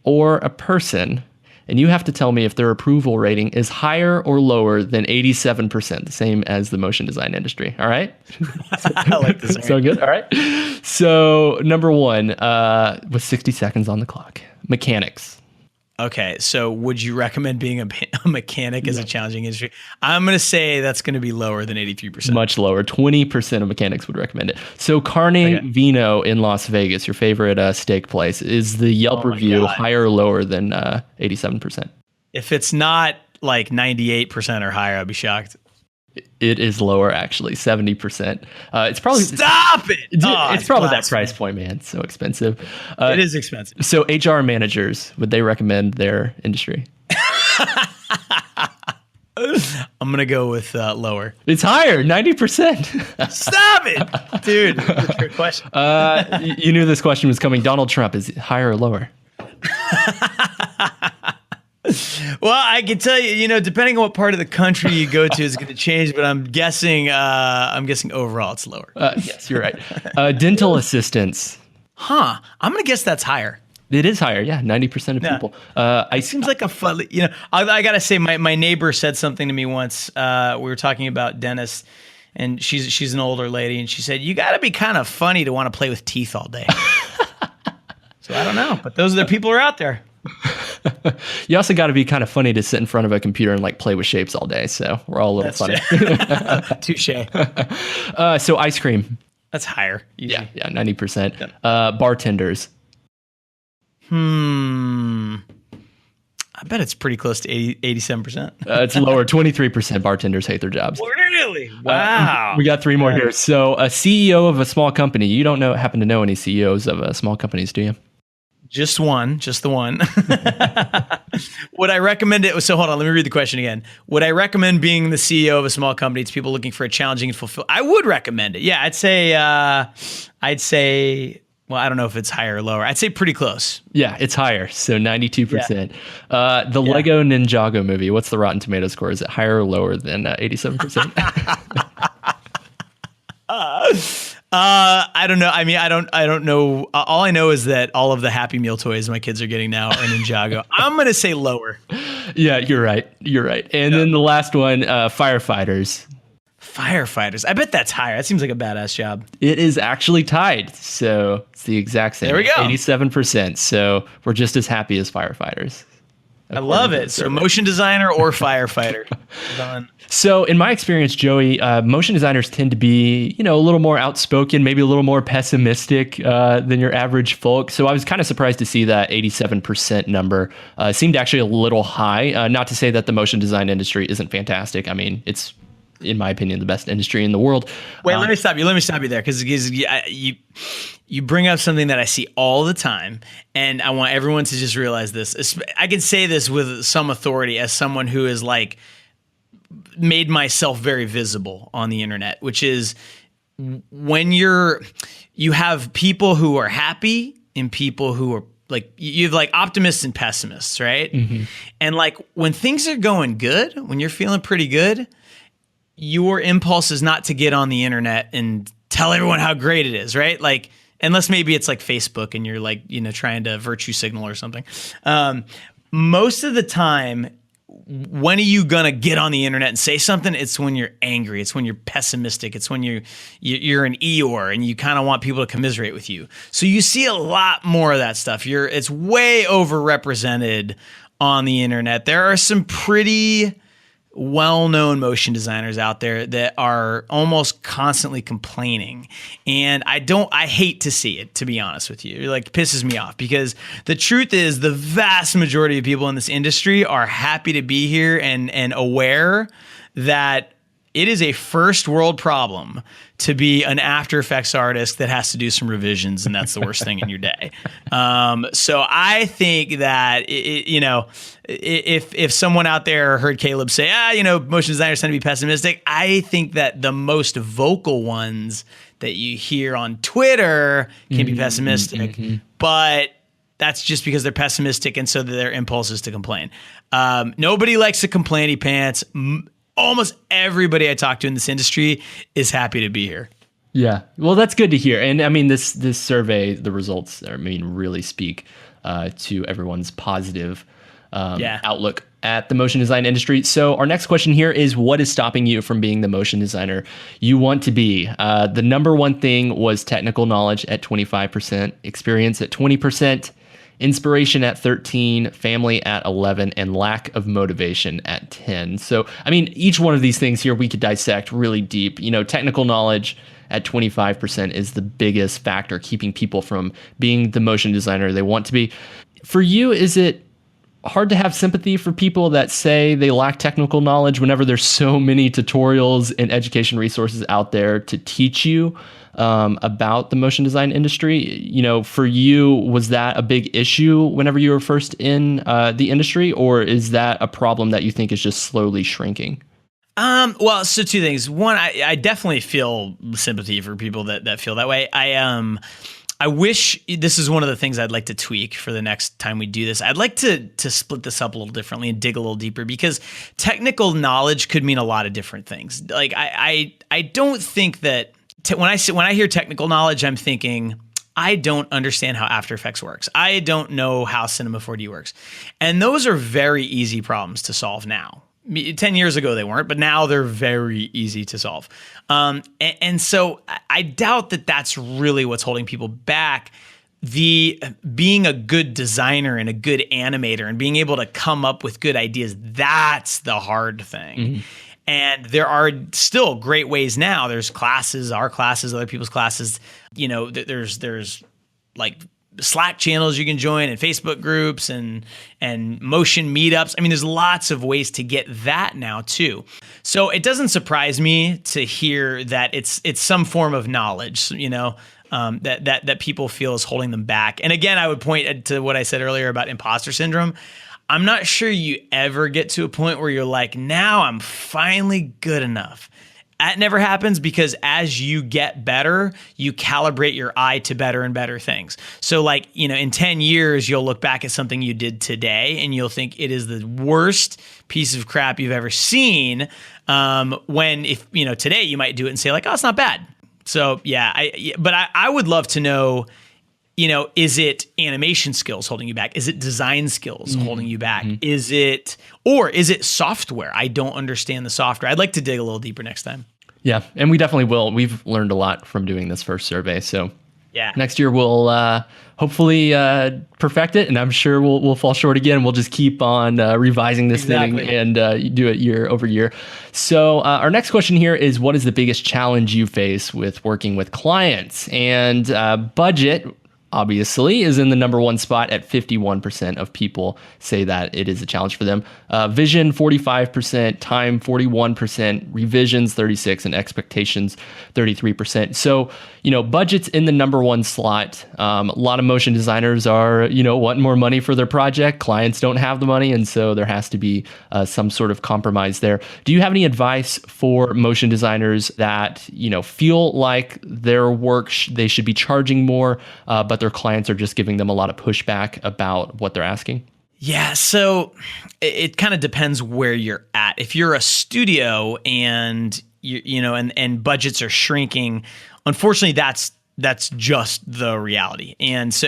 or a person, and you have to tell me if their approval rating is higher or lower than 87%, the same as the motion design industry. All right? I like this. So good. All right. So number one, with 60 seconds on the clock, mechanics. Okay, so would you recommend being a mechanic as a challenging industry? I'm going to say that's going to be lower than 83%. Much lower. 20% of mechanics would recommend it. So Carne Vino in Las Vegas, your favorite steak place, is the Yelp review higher or lower than 87%? If it's not like 98% or higher, I'd be shocked. It is lower, actually, 70%. It's probably stop it. It's probably that price point, man. It's so expensive. It is expensive. So HR managers, would they recommend their industry? I'm gonna go with lower. It's higher, 90%. Stop it, dude. That's a trick question. You knew this question was coming. Donald Trump, is it higher or lower? Well, I can tell you, depending on what part of the country you go to is going to change, but I'm guessing overall it's lower. Yes, you're right. Dental assistants. I'm going to guess that's higher. It is higher, yeah. 90% of people. It seems like a fun, I got to say, my neighbor said something to me once. We were talking about dentists, and she's an older lady, and she said, you got to be kind of funny to want to play with teeth all day. So I don't know, but those are the people who are out there. You also got to be kind of funny to sit in front of a computer and like play with shapes all day. So we're all a little funny. Touche. So ice cream. That's higher. Easy. Yeah, 90%. Bartenders. I bet it's pretty close to 87%. It's lower. 23% bartenders hate their jobs. Really? Wow. We got 3 more here. So a CEO of a small company. You don't happen to know any CEOs of small companies, do you? Just the one. Would I recommend it? So hold on, let me read the question again. Would I recommend being the CEO of a small company to people looking for a challenging and fulfill? I would recommend it. Yeah, I'd say, well, I don't know if it's higher or lower. I'd say pretty close. Yeah, it's higher. So 92%. The Lego Ninjago movie, what's the Rotten Tomato score? Is it higher or lower than 87%? I don't know. I mean, I don't know. All I know is that all of the Happy Meal toys my kids are getting now are Ninjago. I'm going to say lower. Yeah, you're right. And then the last one, firefighters. Firefighters. I bet that's higher. That seems like a badass job. It is actually tied. So it's the exact same. There we go. 87%. So we're just as happy as firefighters. I love it. So motion designer or firefighter. Done. So in my experience, Joey, motion designers tend to be, a little more outspoken, maybe a little more pessimistic than your average folk. So I was kind of surprised to see that 87% number. Seemed actually a little high. Not to say that the motion design industry isn't fantastic. I mean, it's, in my opinion, the best industry in the world. Wait, let me stop you there because you bring up something that I see all the time, and I want everyone to just realize this. I can say this with some authority as someone who has like made myself very visible on the internet, which is when you have people who are happy and people who are like, you have like optimists and pessimists, right? Mm-hmm. And like when things are going good, when you're feeling pretty good, your impulse is not to get on the internet and tell everyone how great it is, right? Like, unless maybe it's like Facebook and you're like, trying to virtue signal or something. Most of the time, when are you going to get on the internet and say something? It's when you're angry. It's when you're pessimistic. It's when you're an Eeyore and you kind of want people to commiserate with you. So you see a lot more of that stuff. It's way overrepresented on the internet. There are some pretty well-known motion designers out there that are almost constantly complaining. And I hate to see it, to be honest with you. It like pisses me off because the truth is the vast majority of people in this industry are happy to be here and aware that it is a first world problem to be an After Effects artist that has to do some revisions, and that's the worst thing in your day. So I think that if someone out there heard Caleb say, motion designers tend to be pessimistic, I think that the most vocal ones that you hear on Twitter can be pessimistic, but that's just because they're pessimistic, and so their impulse is to complain. Nobody likes to complainy pants. Almost everybody I talk to in this industry is happy to be here. Yeah. Well, that's good to hear. And I mean, this survey, the results, really speak to everyone's positive outlook at the motion design industry. So our next question here is, what is stopping you from being the motion designer you want to be? The number one thing was technical knowledge at 25%, experience at 20%, inspiration at 13, family at 11, and lack of motivation at 10. So, I mean, each one of these things here we could dissect really deep. Technical knowledge at 25% is the biggest factor keeping people from being the motion designer they want to be. For you, is it hard to have sympathy for people that say they lack technical knowledge whenever there's so many tutorials and education resources out there to teach you about the motion design industry? For you, was that a big issue whenever you were first in the industry, or is that a problem that you think is just slowly shrinking? Well, so two things. One, I definitely feel sympathy for people that feel that way. I wish this is one of the things I'd like to tweak for the next time we do this. I'd like to split this up a little differently and dig a little deeper, because technical knowledge could mean a lot of different things. Like I don't think that when I hear technical knowledge, I'm thinking, I don't understand how After Effects works. I don't know how Cinema 4D works. And those are very easy problems to solve now. 10 years ago they weren't, but now they're very easy to solve. And so I doubt that that's really what's holding people back. the being a good designer and a good animator and being able to come up with good ideas, that's the hard thing. And there are still great ways now. There's classes, our classes, other people's classes. There's like Slack channels you can join and Facebook groups and motion meetups. I mean, there's lots of ways to get that now too. So it doesn't surprise me to hear that it's some form of knowledge, that people feel is holding them back. And again, I would point to what I said earlier about imposter syndrome. I'm not sure you ever get to a point where you're like, now I'm finally good enough. That never happens, because as you get better, you calibrate your eye to better and better things. So in 10 years, you'll look back at something you did today and you'll think it is the worst piece of crap you've ever seen. If today you might do it and say like, oh, it's not bad. So yeah, I would love to know, is it animation skills holding you back? Is it design skills holding you back? Is it software? I don't understand the software. I'd like to dig a little deeper next time. Yeah, and we definitely will. We've learned a lot from doing this first survey. So yeah, next year we'll hopefully perfect it, and I'm sure we'll fall short again. We'll just keep on revising this thing and do it year over year. So our next question here is, what is the biggest challenge you face with working with clients? And budget, obviously, is in the number one spot at 51% of people say that it is a challenge for them. Vision, 45%, time, 41%, revisions, 36%, and expectations, 33%. So, budget's in the number one slot. A lot of motion designers are, wanting more money for their project. Clients don't have the money, and so there has to be some sort of compromise there. Do you have any advice for motion designers that, feel like their work, they should be charging more, but their clients are just giving them a lot of pushback about what they're asking? Yeah, so it kind of depends where you're at. If you're a studio and and budgets are shrinking, unfortunately, that's just the reality. And so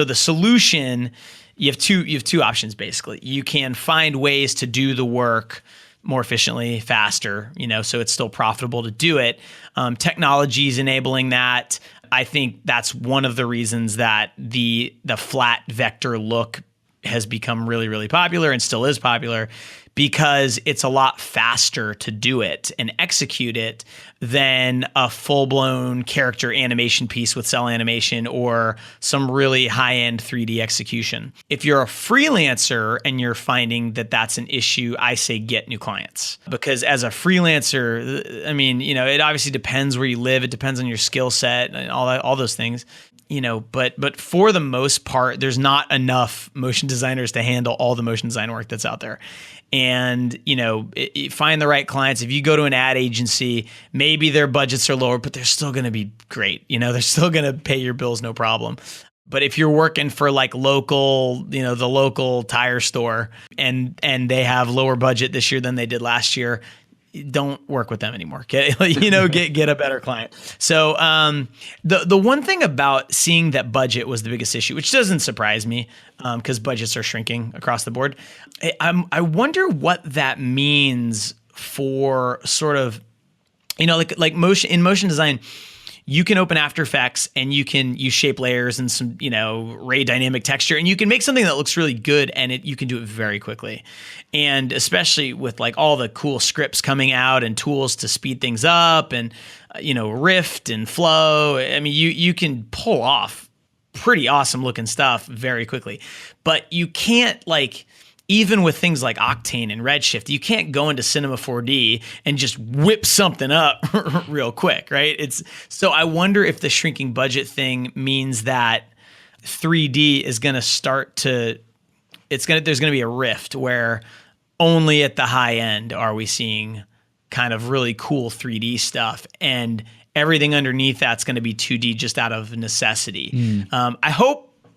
the solution, you have two options basically. You can find ways to do the work more efficiently, faster, so it's still profitable to do it. Technology is enabling that. I think that's one of the reasons that the flat vector look has become really, really popular and still is popular, because it's a lot faster to do it and execute it than a full-blown character animation piece with cell animation or some really high-end 3D execution. If you're a freelancer and you're finding that that's an issue, I say get new clients. Because as a freelancer, I mean, it obviously depends where you live. It depends on your skill set and all those things. But for the most part, there's not enough motion designers to handle all the motion design work that's out there. And, find the right clients. If you go to an ad agency, maybe their budgets are lower, but they're still going to be great. They're still going to pay your bills, no problem. But if you're working for like local, the local tire store and they have lower budget this year than they did last year, don't work with them anymore. Get a better client. So the one thing about seeing that budget was the biggest issue, which doesn't surprise me, because budgets are shrinking across the board. I wonder what that means for sort of, like motion design. You can open After Effects and you can use shape layers and some, ray dynamic texture, and you can make something that looks really good, and you can do it very quickly. And especially with like all the cool scripts coming out and tools to speed things up and, Rift and Flow. I mean, you can pull off pretty awesome looking stuff very quickly, but you can't even with things like Octane and Redshift, you can't go into Cinema 4D and just whip something up real quick, right? So I wonder if the shrinking budget thing means that 3D is going to there's going to be a rift where only at the high end are we seeing kind of really cool 3D stuff, and everything underneath that's going to be 2D just out of necessity. I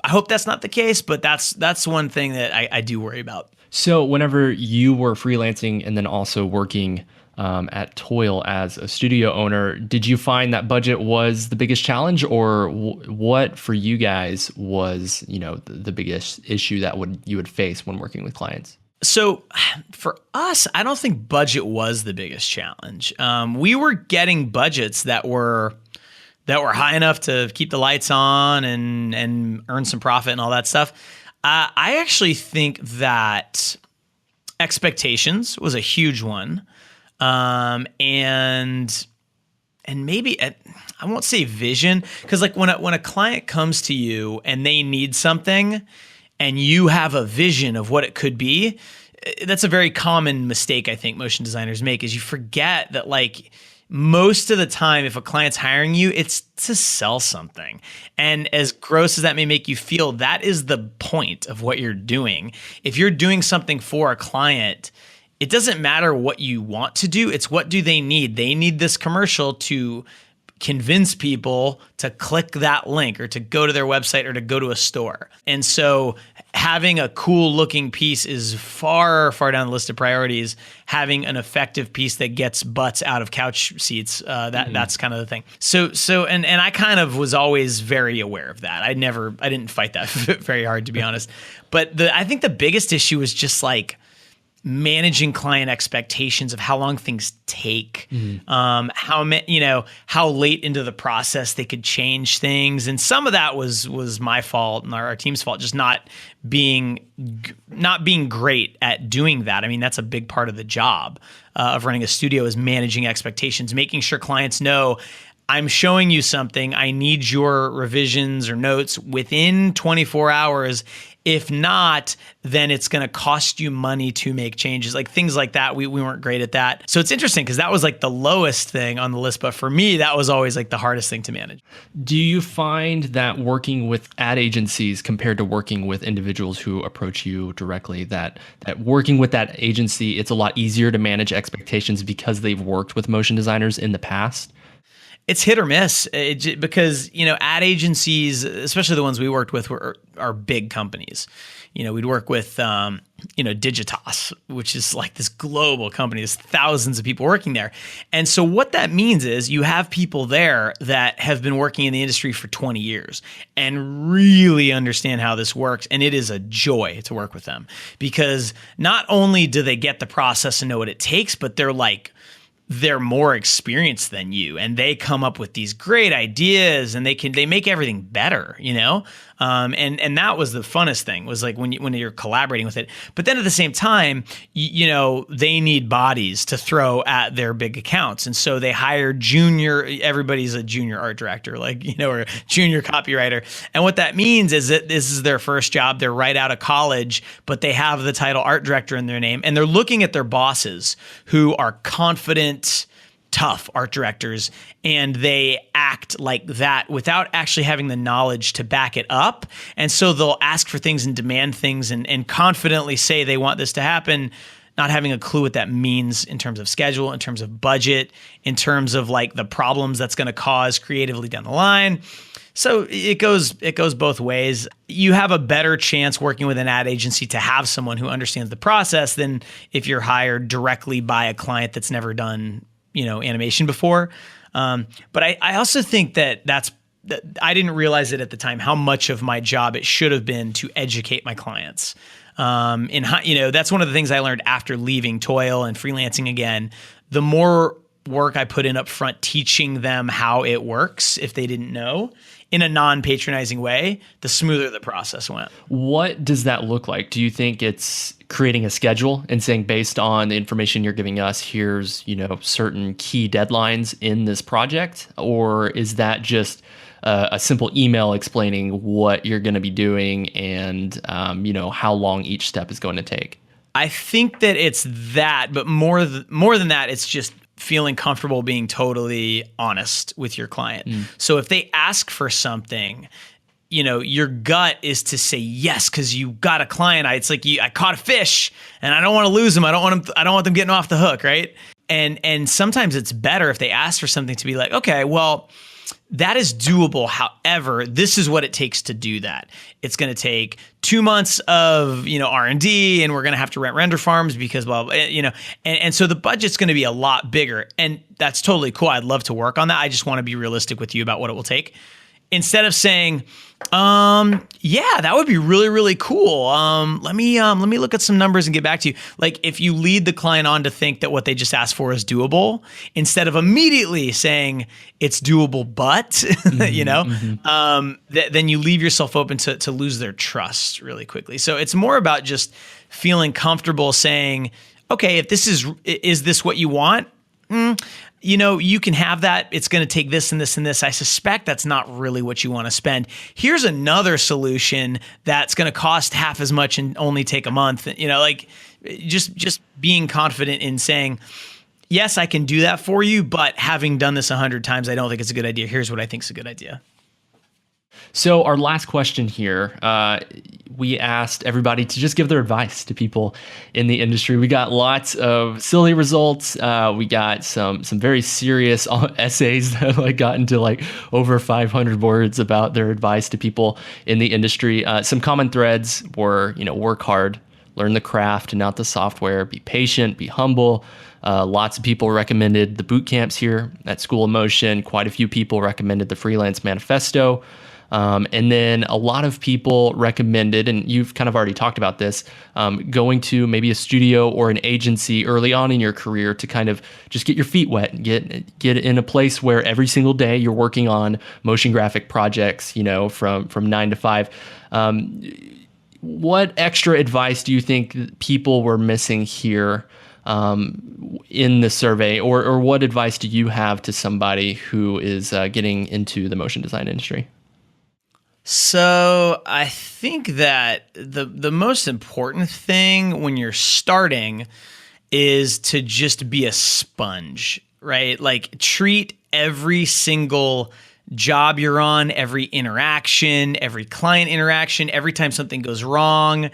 hope that's not the case, but that's one thing that I do worry about. So whenever you were freelancing and then also working at Toil as a studio owner, did you find that budget was the biggest challenge, or what for you guys was, the biggest issue that you would face when working with clients? So for us, I don't think budget was the biggest challenge. We were getting budgets that were that were high enough to keep the lights on and earn some profit and all that stuff. I actually think that expectations was a huge one. And maybe I won't say vision, because like when a client comes to you and they need something and you have a vision of what it could be, that's a very common mistake I think motion designers make, is you forget that like most of the time, if a client's hiring you, it's to sell something. And as gross as that may make you feel, that is the point of what you're doing. If you're doing something for a client, it doesn't matter what you want to do. It's what do they need? They need this commercial to convince people to click that link or to go to their website or to go to a store. And so having a cool looking piece is far, far down the list of priorities. Having an effective piece that gets butts out of couch seats, that's kind of the thing. So I kind of was always very aware of that. I didn't fight that very hard, to be honest. But I think the biggest issue was just like managing client expectations of how long things take, how late into the process they could change things. And some of that was my fault and our team's fault, just not being great at doing that. I mean, that's a big part of the job of running a studio, is managing expectations, making sure clients know, I'm showing you something, I need your revisions or notes within 24 hours. If not, then it's going to cost you money to make changes, like things like that. We weren't great at that. So it's interesting because that was like the lowest thing on the list. But for me, that was always like the hardest thing to manage. Do you find that working with ad agencies compared to working with individuals who approach you directly, that working with that agency, it's a lot easier to manage expectations because they've worked with motion designers in the past? It's hit or miss, because, ad agencies, especially the ones we worked with, are big companies. We'd work with, Digitas, which is like this global company. There's thousands of people working there. And so what that means is you have people there that have been working in the industry for 20 years and really understand how this works. And it is a joy to work with them, because not only do they get the process and know what it takes, but they're more experienced than you, and they come up with these great ideas, and they make everything better, and that was the funnest thing, was like when you're collaborating with it. But then at the same time, they need bodies to throw at their big accounts, and so they hire everybody's a junior art director, or a junior copywriter. And what that means is that this is their first job. They're right out of college, but they have the title art director in their name, and they're looking at their bosses who are confident, tough art directors, and they act like that without actually having the knowledge to back it up. And so they'll ask for things and demand things and confidently say they want this to happen, not having a clue what that means in terms of schedule, in terms of budget, in terms of like the problems that's going to cause creatively down the line. So it goes both ways. You have a better chance working with an ad agency to have someone who understands the process than if you're hired directly by a client that's never done, animation before. But I also think that I didn't realize it at the time, how much of my job it should have been to educate my clients. That's one of the things I learned after leaving Toil and freelancing again. The more work I put in up front, teaching them how it works if they didn't know, in a non-patronizing way, the smoother the process went. What does that look like? Do you think it's creating a schedule and saying, based on the information you're giving us, here's, certain key deadlines in this project? Or is that just a simple email explaining what you're going to be doing and, how long each step is going to take? I think that it's that, but more than that, it's just feeling comfortable being totally honest with your client. So if they ask for something, your gut is to say yes, because you got a client. It's like I caught a fish and I don't want to lose them. I don't want them getting off the hook, right? And sometimes it's better if they ask for something to be like, okay, well, that is doable. However, this is what it takes to do that. It's going to take 2 months of, R&D, and we're going to have to rent render farms because blah, blah, and so the budget's going to be a lot bigger, and that's totally cool. I'd love to work on that. I just want to be realistic with you about what it will take. instead of saying, yeah, that would be really, really cool. Let me look at some numbers and get back to you. Like if you lead the client on to think that what they just asked for is doable, instead of immediately saying it's doable, but then you leave yourself open to lose their trust really quickly. So it's more about just feeling comfortable saying, okay, if this is this what you want? You can have that. It's going to take this and this and this. I suspect that's not really what you want to spend. Here's another solution that's going to cost half as much and only take a month. Just being confident in saying, yes, I can do that for you, but having done this 100 times, I don't think it's a good idea. Here's what I think is a good idea. So our last question here, we asked everybody to just give their advice to people in the industry. We got lots of silly results. We got some very serious essays that got into over 500 words about their advice to people in the industry. Some common threads were, work hard, learn the craft, not the software, be patient, be humble. Lots of people recommended the boot camps here at School of Motion. Quite a few people recommended the Freelance Manifesto. And then a lot of people recommended, and you've kind of already talked about this, going to maybe a studio or an agency early on in your career to kind of just get your feet wet and get in a place where every single day you're working on motion graphic projects, from 9 to 5. What extra advice do you think people were missing here in the survey, or what advice do you have to somebody who is getting into the motion design industry? So I think that the most important thing when you're starting is to just be a sponge, right? Like treat every single job you're on, every interaction, every client interaction, every time something goes wrong,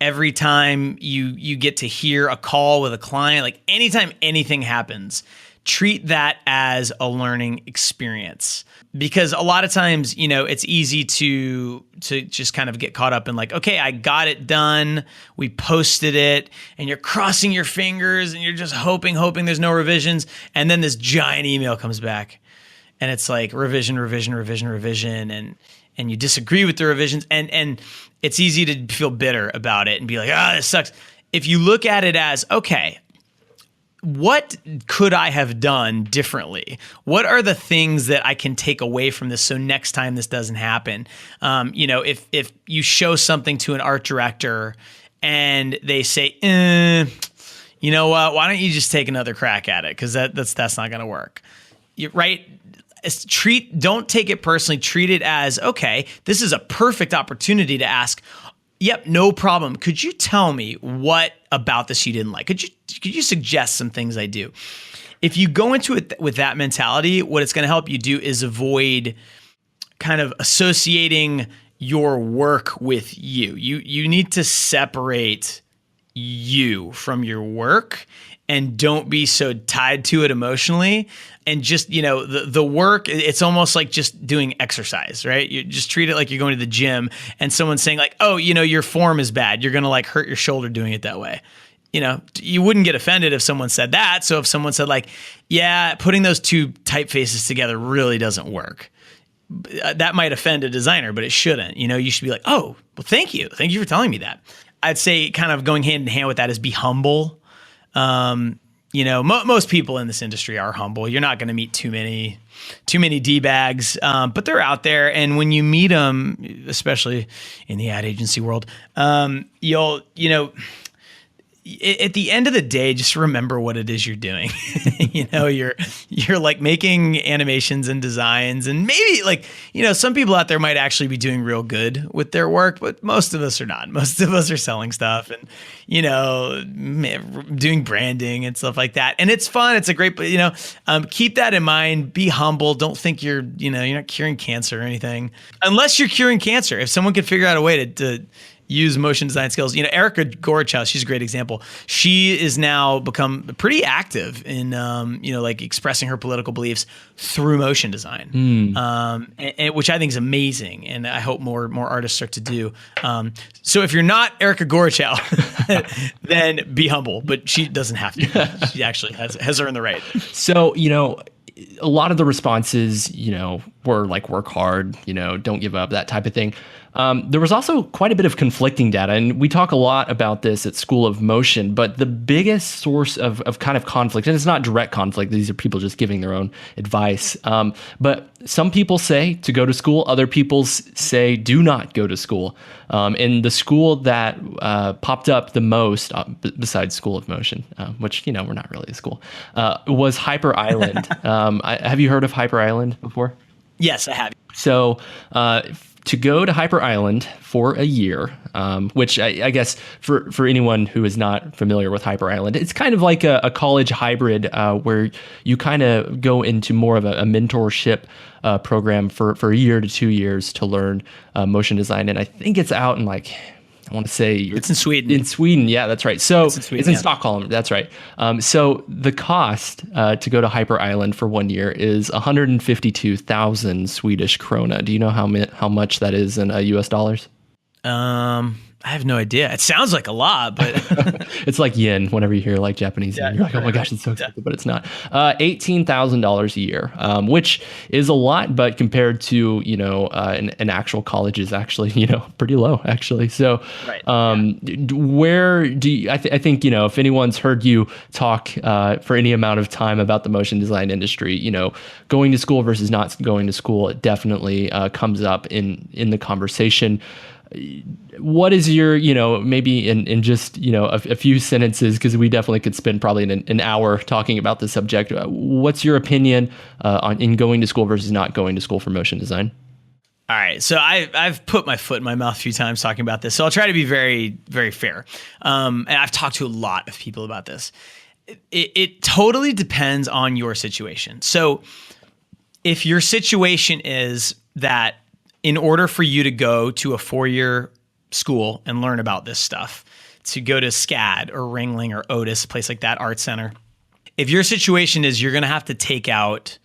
every time you get to hear a call with a client, like anytime anything happens, treat that as a learning experience. Because a lot of times, it's easy to just kind of get caught up in okay, I got it done. We posted it and you're crossing your fingers and you're just hoping there's no revisions. And then this giant email comes back and it's revision. And you disagree with the revisions and it's easy to feel bitter about it and be like, this sucks. If you look at it as, okay, what could I have done differently? What are the things that I can take away from this so next time this doesn't happen? If you show something to an art director and they say, you know what, why don't you just take another crack at it? Because that's not going to work. Right? Don't take it personally. Treat it as, okay, this is a perfect opportunity to ask, yep, no problem. Could you tell me what about this you didn't like? Could you suggest some things I do? If you go into it with that mentality, what it's going to help you do is avoid kind of associating your work with you. You need to separate you from your work and don't be so tied to it emotionally. And just, the work, it's almost like just doing exercise, right? You just treat it like you're going to the gym and someone's saying your form is bad. You're going to hurt your shoulder doing it that way. You wouldn't get offended if someone said that. So if someone said yeah, putting those two typefaces together really doesn't work. That might offend a designer, but it shouldn't. You should be like, oh, well, thank you. Thank you for telling me that. I'd say kind of going hand in hand with that is be humble. Most people in this industry are humble. You're not going to meet too many D-bags, but they're out there. And when you meet them, especially in the ad agency world, at the end of the day, just remember what it is you're doing. You're making animations and designs, and maybe some people out there might actually be doing real good with their work, but most of us are not. Most of us are selling stuff and doing branding and stuff like that. And it's fun. It's a great, keep that in mind. Be humble. Don't think you're not curing cancer or anything, unless you're curing cancer. If someone could figure out a way to use motion design skills. Erica Gorochow, she's a great example. She is now become pretty active in, expressing her political beliefs through motion design, and which I think is amazing. And I hope more artists start to do. So if you're not Erica Gorochow, then be humble, but she doesn't have to. She actually has earned the right. So, a lot of the responses, were like work hard, don't give up, that type of thing. There was also quite a bit of conflicting data, and we talk a lot about this at School of Motion, but the biggest source of kind of conflict, and it's not direct conflict, these are people just giving their own advice, but some people say to go to school, other people say do not go to school. And the school that popped up the most, besides School of Motion, which, we're not really a school, was Hyper Island. Have you heard of Hyper Island before? Yes, I have. So to go to Hyper Island for a year, which I guess for anyone who is not familiar with Hyper Island, it's kind of like a college hybrid where you kind of go into more of a mentorship program for a year to 2 years to learn motion design. And I think it's out in I want to say it's in Sweden. In Sweden, yeah, that's right. So it's in yeah. Stockholm, that's right. So the cost to go to Hyper Island for 1 year is 152,000 Swedish krona. Do you know how much that is in US dollars? I have no idea. It sounds like a lot, but it's like yen. Whenever you hear like Japanese yen, you're like, oh my gosh, it's so expensive, but it's not. $18,000 a year, which is a lot, but compared to an actual college is actually pretty low actually. So, right. Where do you, I think if anyone's heard you talk for any amount of time about the motion design industry, going to school versus not going to school, it definitely comes up in the conversation. What is your, maybe in just, a few sentences, because we definitely could spend probably an hour talking about the subject. What's your opinion in going to school versus not going to school for motion design? All right. So I've put my foot in my mouth a few times talking about this. So I'll try to be very, very fair. And I've talked to a lot of people about this. It totally depends on your situation. So if your situation is that in order for you to go to a 4-year school and learn about this stuff, to go to SCAD or Ringling or Otis, a place like that, Art Center, if your situation is you're going to have to take out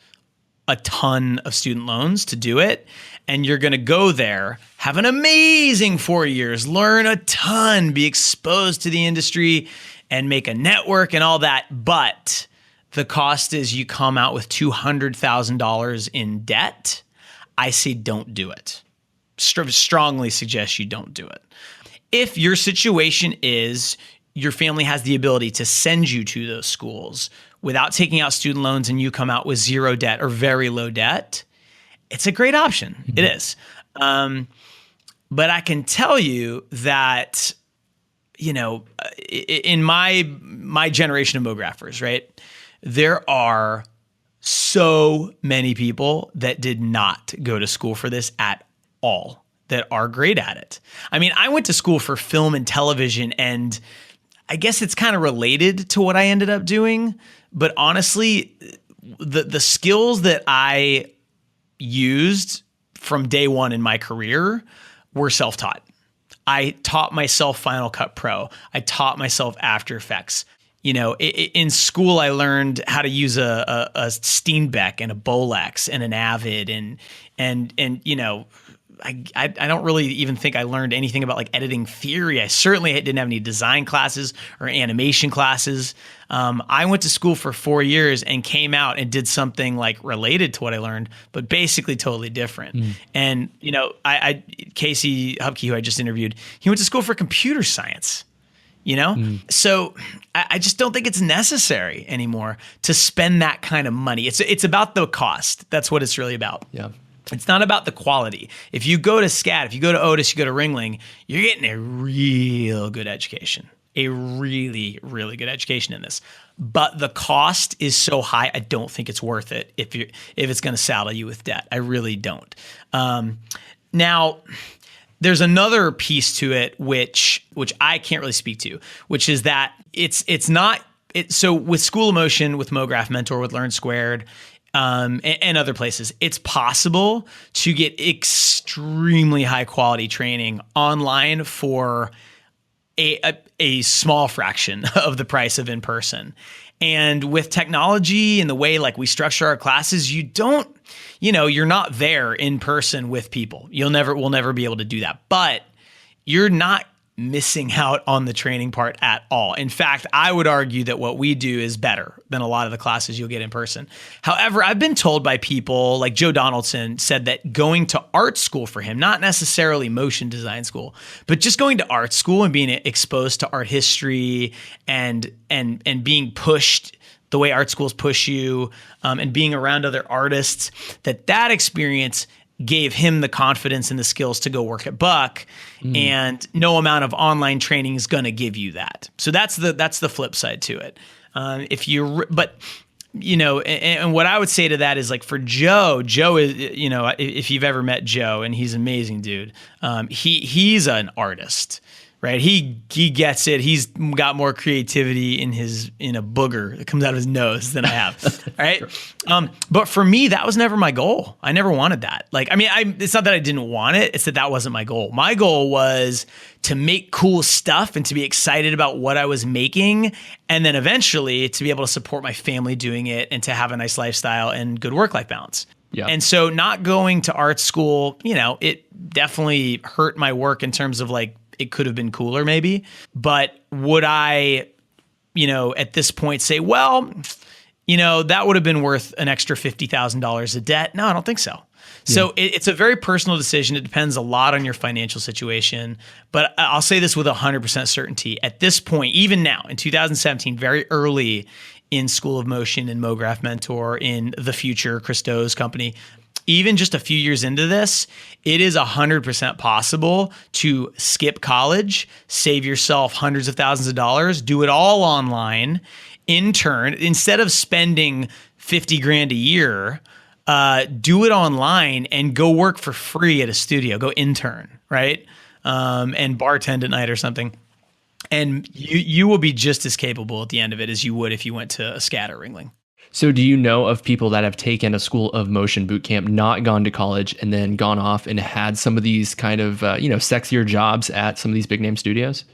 a ton of student loans to do it, and you're going to go there, have an amazing 4 years, learn a ton, be exposed to the industry, and make a network and all that, but the cost is you come out with $200,000 in debt, I say don't do it. Strongly suggest you don't do it. If your situation is your family has the ability to send you to those schools without taking out student loans and you come out with zero debt or very low debt, it's a great option. Mm-hmm. It is. But I can tell you that, in my generation of mographers, right, there are so many people that did not go to school for this at all that are great at it. I mean, I went to school for film and television, and I guess it's kind of related to what I ended up doing. But honestly, the skills that I used from day one in my career were self-taught. I taught myself Final Cut Pro. I taught myself After Effects. In school, I learned how to use a Steenbeck and a Bolex and an Avid and I don't really even think I learned anything about like editing theory. I certainly didn't have any design classes or animation classes. I went to school for 4 years and came out and did something like related to what I learned, but basically totally different. And, Casey Hupke, who I just interviewed, he went to school for computer science. So I just don't think it's necessary anymore to spend that kind of money. It's about the cost. That's what it's really about. Yeah. It's not about the quality. If you go to SCAD, if you go to Otis, you go to Ringling, you're getting a real good education, a really, really good education in this. But the cost is so high, I don't think it's worth it if it's going to saddle you with debt. I really don't. Now, there's another piece to it which I can't really speak to, which is that it's not. So with School of Motion, with MoGraph Mentor, with Learn Squared, and other places, it's possible to get extremely high quality training online for a small fraction of the price of in person. And with technology and the way like we structure our classes, you're not there in person with people. We'll never be able to do that. But you're not missing out on the training part at all. In fact, I would argue that what we do is better than a lot of the classes you'll get in person. However, I've been told by people like Joe Donaldson said that going to art school for him, not necessarily motion design school, but just going to art school and being exposed to art history and being pushed the way art schools push you, and being around other artists, that experience gave him the confidence and the skills to go work at Buck, and no amount of online training is going to give you that. So that's the flip side to it. But what I would say to that is, like, for Joe is, if you've ever met Joe, and he's an amazing dude, he's an artist. Right. He gets it. He's got more creativity in a booger that comes out of his nose than I have. Right. Sure. But for me, that was never my goal. I never wanted that. Like, I mean, it's not that I didn't want it. It's that wasn't my goal. My goal was to make cool stuff and to be excited about what I was making. And then eventually to be able to support my family doing it and to have a nice lifestyle and good work-life balance. Yeah. And so not going to art school, it definitely hurt my work in terms of, like, it could have been cooler maybe, but would I, at this point say, well, that would have been worth an extra $50,000 of debt? No, I don't think so. Yeah. So it's a very personal decision. It depends a lot on your financial situation, but I'll say this with 100% certainty. At this point, even now in 2017, very early in School of Motion and MoGraph Mentor, in the future, Christo's company, even just a few years into this, it is 100% possible to skip college, save yourself hundreds of thousands of dollars, do it all online, intern, instead of spending 50 grand a year, do it online and go work for free at a studio, go intern, right? And bartend at night or something. And you will be just as capable at the end of it as you would if you went to a SCAD or Ringling. So do you know of people that have taken a School of Motion boot camp, not gone to college, and then gone off and had some of these kind of, sexier jobs at some of these big name studios?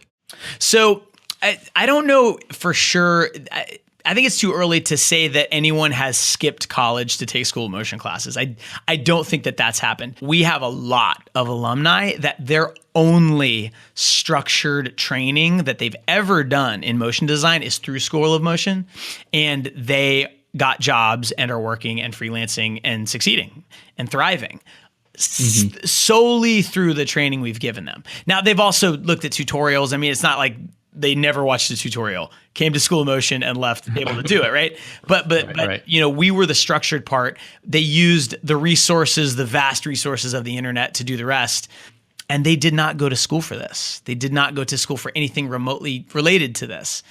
So I don't know for sure. I think it's too early to say that anyone has skipped college to take School of Motion classes. I don't think that that's happened. We have a lot of alumni that their only structured training that they've ever done in motion design is through School of Motion, and they got jobs and are working and freelancing and succeeding and thriving solely through the training we've given them. Now, they've also looked at tutorials. I mean, it's not like they never watched a tutorial, came to School of Motion and left able to do it, right? But right. We were the structured part. They used the resources, the vast resources of the internet to do the rest. And they did not go to school for this. They did not go to school for anything remotely related to this.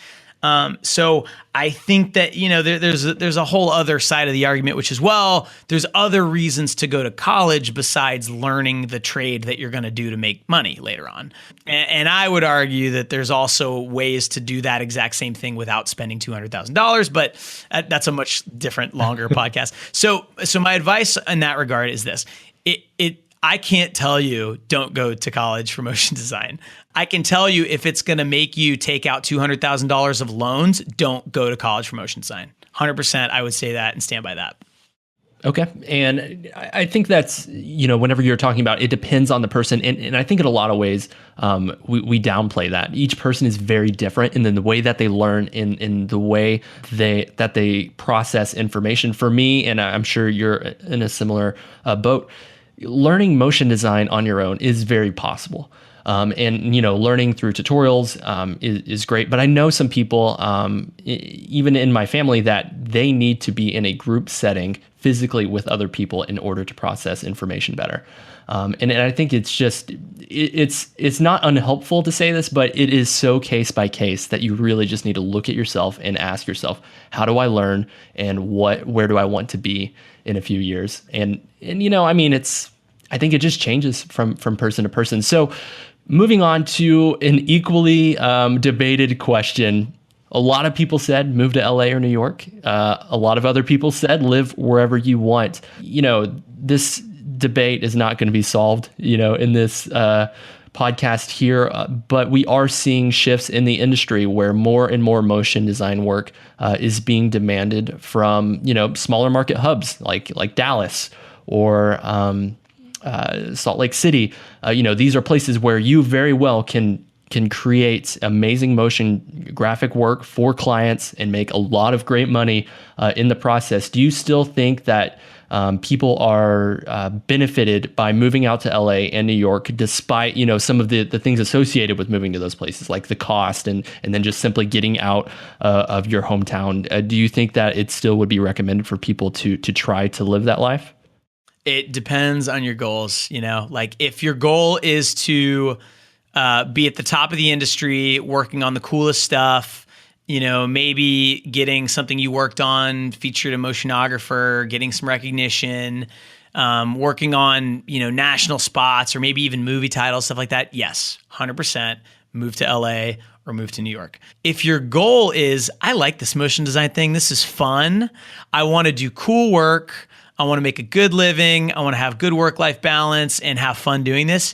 So I think that, there's a whole other side of the argument, which is, well, there's other reasons to go to college besides learning the trade that you're going to do to make money later on. And I would argue that there's also ways to do that exact same thing without spending $200,000, but that's a much different, longer podcast. So my advice in that regard is this. I can't tell you don't go to college for motion design. I can tell you if it's going to make you take out $200,000 of loans, don't go to college for motion design. 100%, I would say that and stand by that. Okay. And I think that's, whenever you're talking about, it depends on the person. And I think in a lot of ways, we downplay that. Each person is very different, and then the way that they learn, in the way that they process information. For me, and I'm sure you're in a similar boat, learning motion design on your own is very possible. And learning through tutorials is great. But I know some people, even in my family, that they need to be in a group setting physically with other people in order to process information better. And I think it's just, it's not unhelpful to say this, but it is so case by case that you really just need to look at yourself and ask yourself, how do I learn, and where do I want to be in a few years? And I think it just changes from person to person. So moving on to an equally debated question. A lot of people said move to LA or New York. A lot of other people said live wherever you want. This debate is not going to be solved, in this podcast here, but we are seeing shifts in the industry where more and more motion design work is being demanded from, smaller market hubs like Dallas or Salt Lake City. These are places where you very well can can create amazing motion graphic work for clients and make a lot of great money in the process. Do you still think that people are benefited by moving out to LA and New York, despite some of the things associated with moving to those places, like the cost and then just simply getting out of your hometown? Do you think that it still would be recommended for people to try to live that life? It depends on your goals. Like if your goal is to be at the top of the industry, working on the coolest stuff, maybe getting something you worked on featured a motionographer, getting some recognition, working on, national spots or maybe even movie titles, stuff like that. Yes, 100% move to LA or move to New York. If your goal is, I like this motion design thing, this is fun, I want to do cool work, I want to make a good living, I want to have good work-life balance and have fun doing this,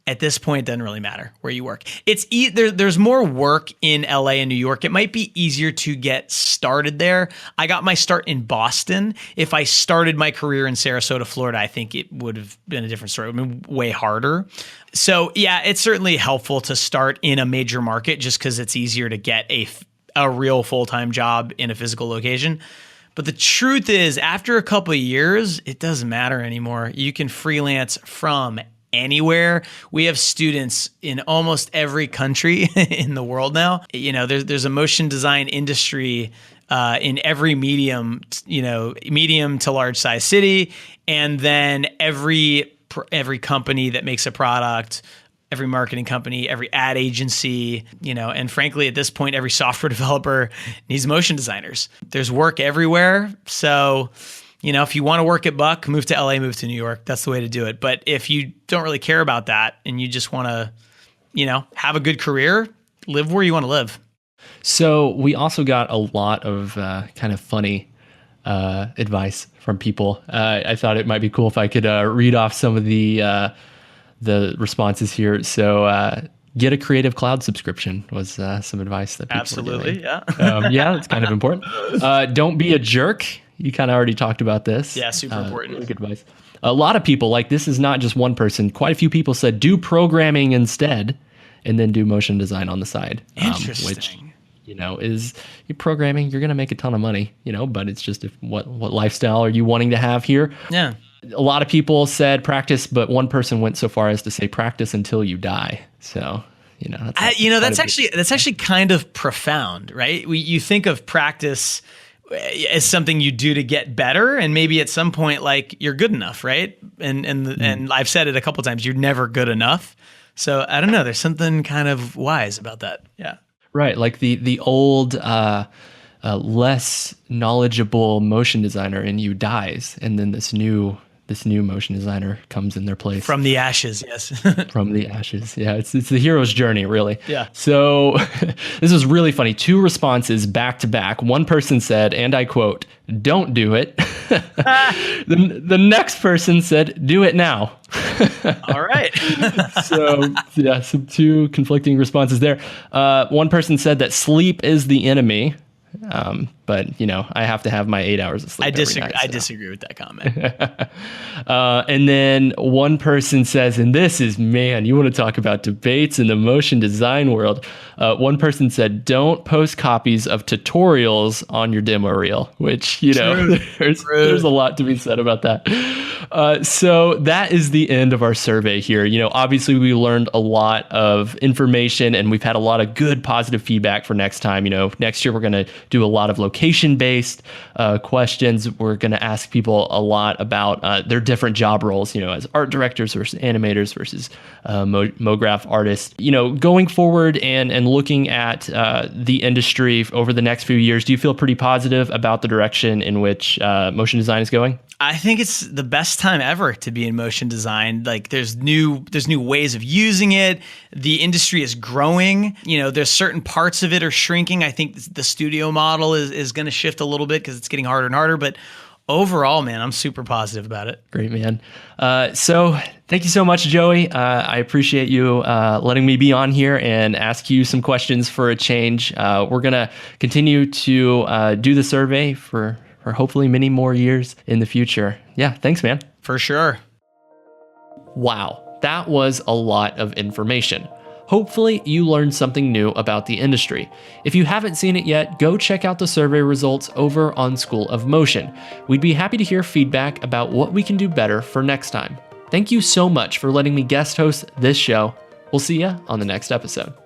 at this point, it doesn't really matter where you work. There's more work in LA and New York. It might be easier to get started there. I got my start in Boston. If I started my career in Sarasota, Florida, I think it would have been a different story. It would have been way harder. So yeah, it's certainly helpful to start in a major market just because it's easier to get a real full-time job in a physical location. But the truth is, after a couple of years, it doesn't matter anymore. You can freelance from anywhere. We have students in almost every country in the world now. There's a motion design industry in every medium to large size city, and then every company that makes a product, every marketing company, every ad agency, and frankly, at this point, every software developer needs motion designers. There's work everywhere. So if you want to work at Buck, move to LA, move to New York. That's the way to do it. But if you don't really care about that and you just want to, have a good career, live where you want to live. So we also got a lot of kind of funny advice from people. I thought it might be cool if I could read off some of the responses here. So get a Creative Cloud subscription was some advice that people absolutely were giving. Yeah, it's kind of important. Don't be a jerk. You kind of already talked about this. Yeah, super important. Really good advice. A lot of people, like this is not just one person, quite a few people said do programming instead and then do motion design on the side. Interesting. Which, is programming, you're going to make a ton of money, but it's just what lifestyle are you wanting to have here? Yeah. A lot of people said practice, but one person went so far as to say practice until you die. So, that's actually kind of profound, right? You think of practice as something you do to get better, and maybe at some point, like you're good enough, right? And I've said it a couple of times, you're never good enough. So I don't know. There's something kind of wise about that. Yeah. Right. Like the old, less knowledgeable motion designer in you dies, and then this new motion designer comes in their place. From the ashes, yes. From the ashes. Yeah, it's the hero's journey, really. Yeah. So this was really funny. 2 responses back to back. One person said, and I quote, "Don't do it." The next person said, "Do it now." All right. So yeah, some 2 conflicting responses there. One person said that sleep is the enemy. But I have to have my 8 hours of sleep. I disagree. Every night, so. I disagree with that comment. And then one person says, and this is, man, you want to talk about debates in the motion design world. One person said, don't post copies of tutorials on your demo reel, which, there's a lot to be said about that. So that is the end of our survey here. Obviously we learned a lot of information and we've had a lot of good positive feedback for next time. Next year we're going to do a lot of location-based questions. We're going to ask people a lot about their different job roles, as art directors versus animators versus MoGraph artists. Going forward and looking at the industry over the next few years, do you feel pretty positive about the direction in which motion design is going? I think it's the best time ever to be in motion design. Like there's new ways of using it. The industry is growing. There's certain parts of it are shrinking. I think the studio model is going to shift a little bit because it's getting harder and harder. But overall, man, I'm super positive about it. Great, man. So thank you so much, Joey. I appreciate you letting me be on here and ask you some questions for a change. We're going to continue to do the survey for hopefully many more years in the future. Yeah, thanks, man. For sure. Wow, that was a lot of information. Hopefully, you learned something new about the industry. If you haven't seen it yet, go check out the survey results over on School of Motion. We'd be happy to hear feedback about what we can do better for next time. Thank you so much for letting me guest host this show. We'll see you on the next episode.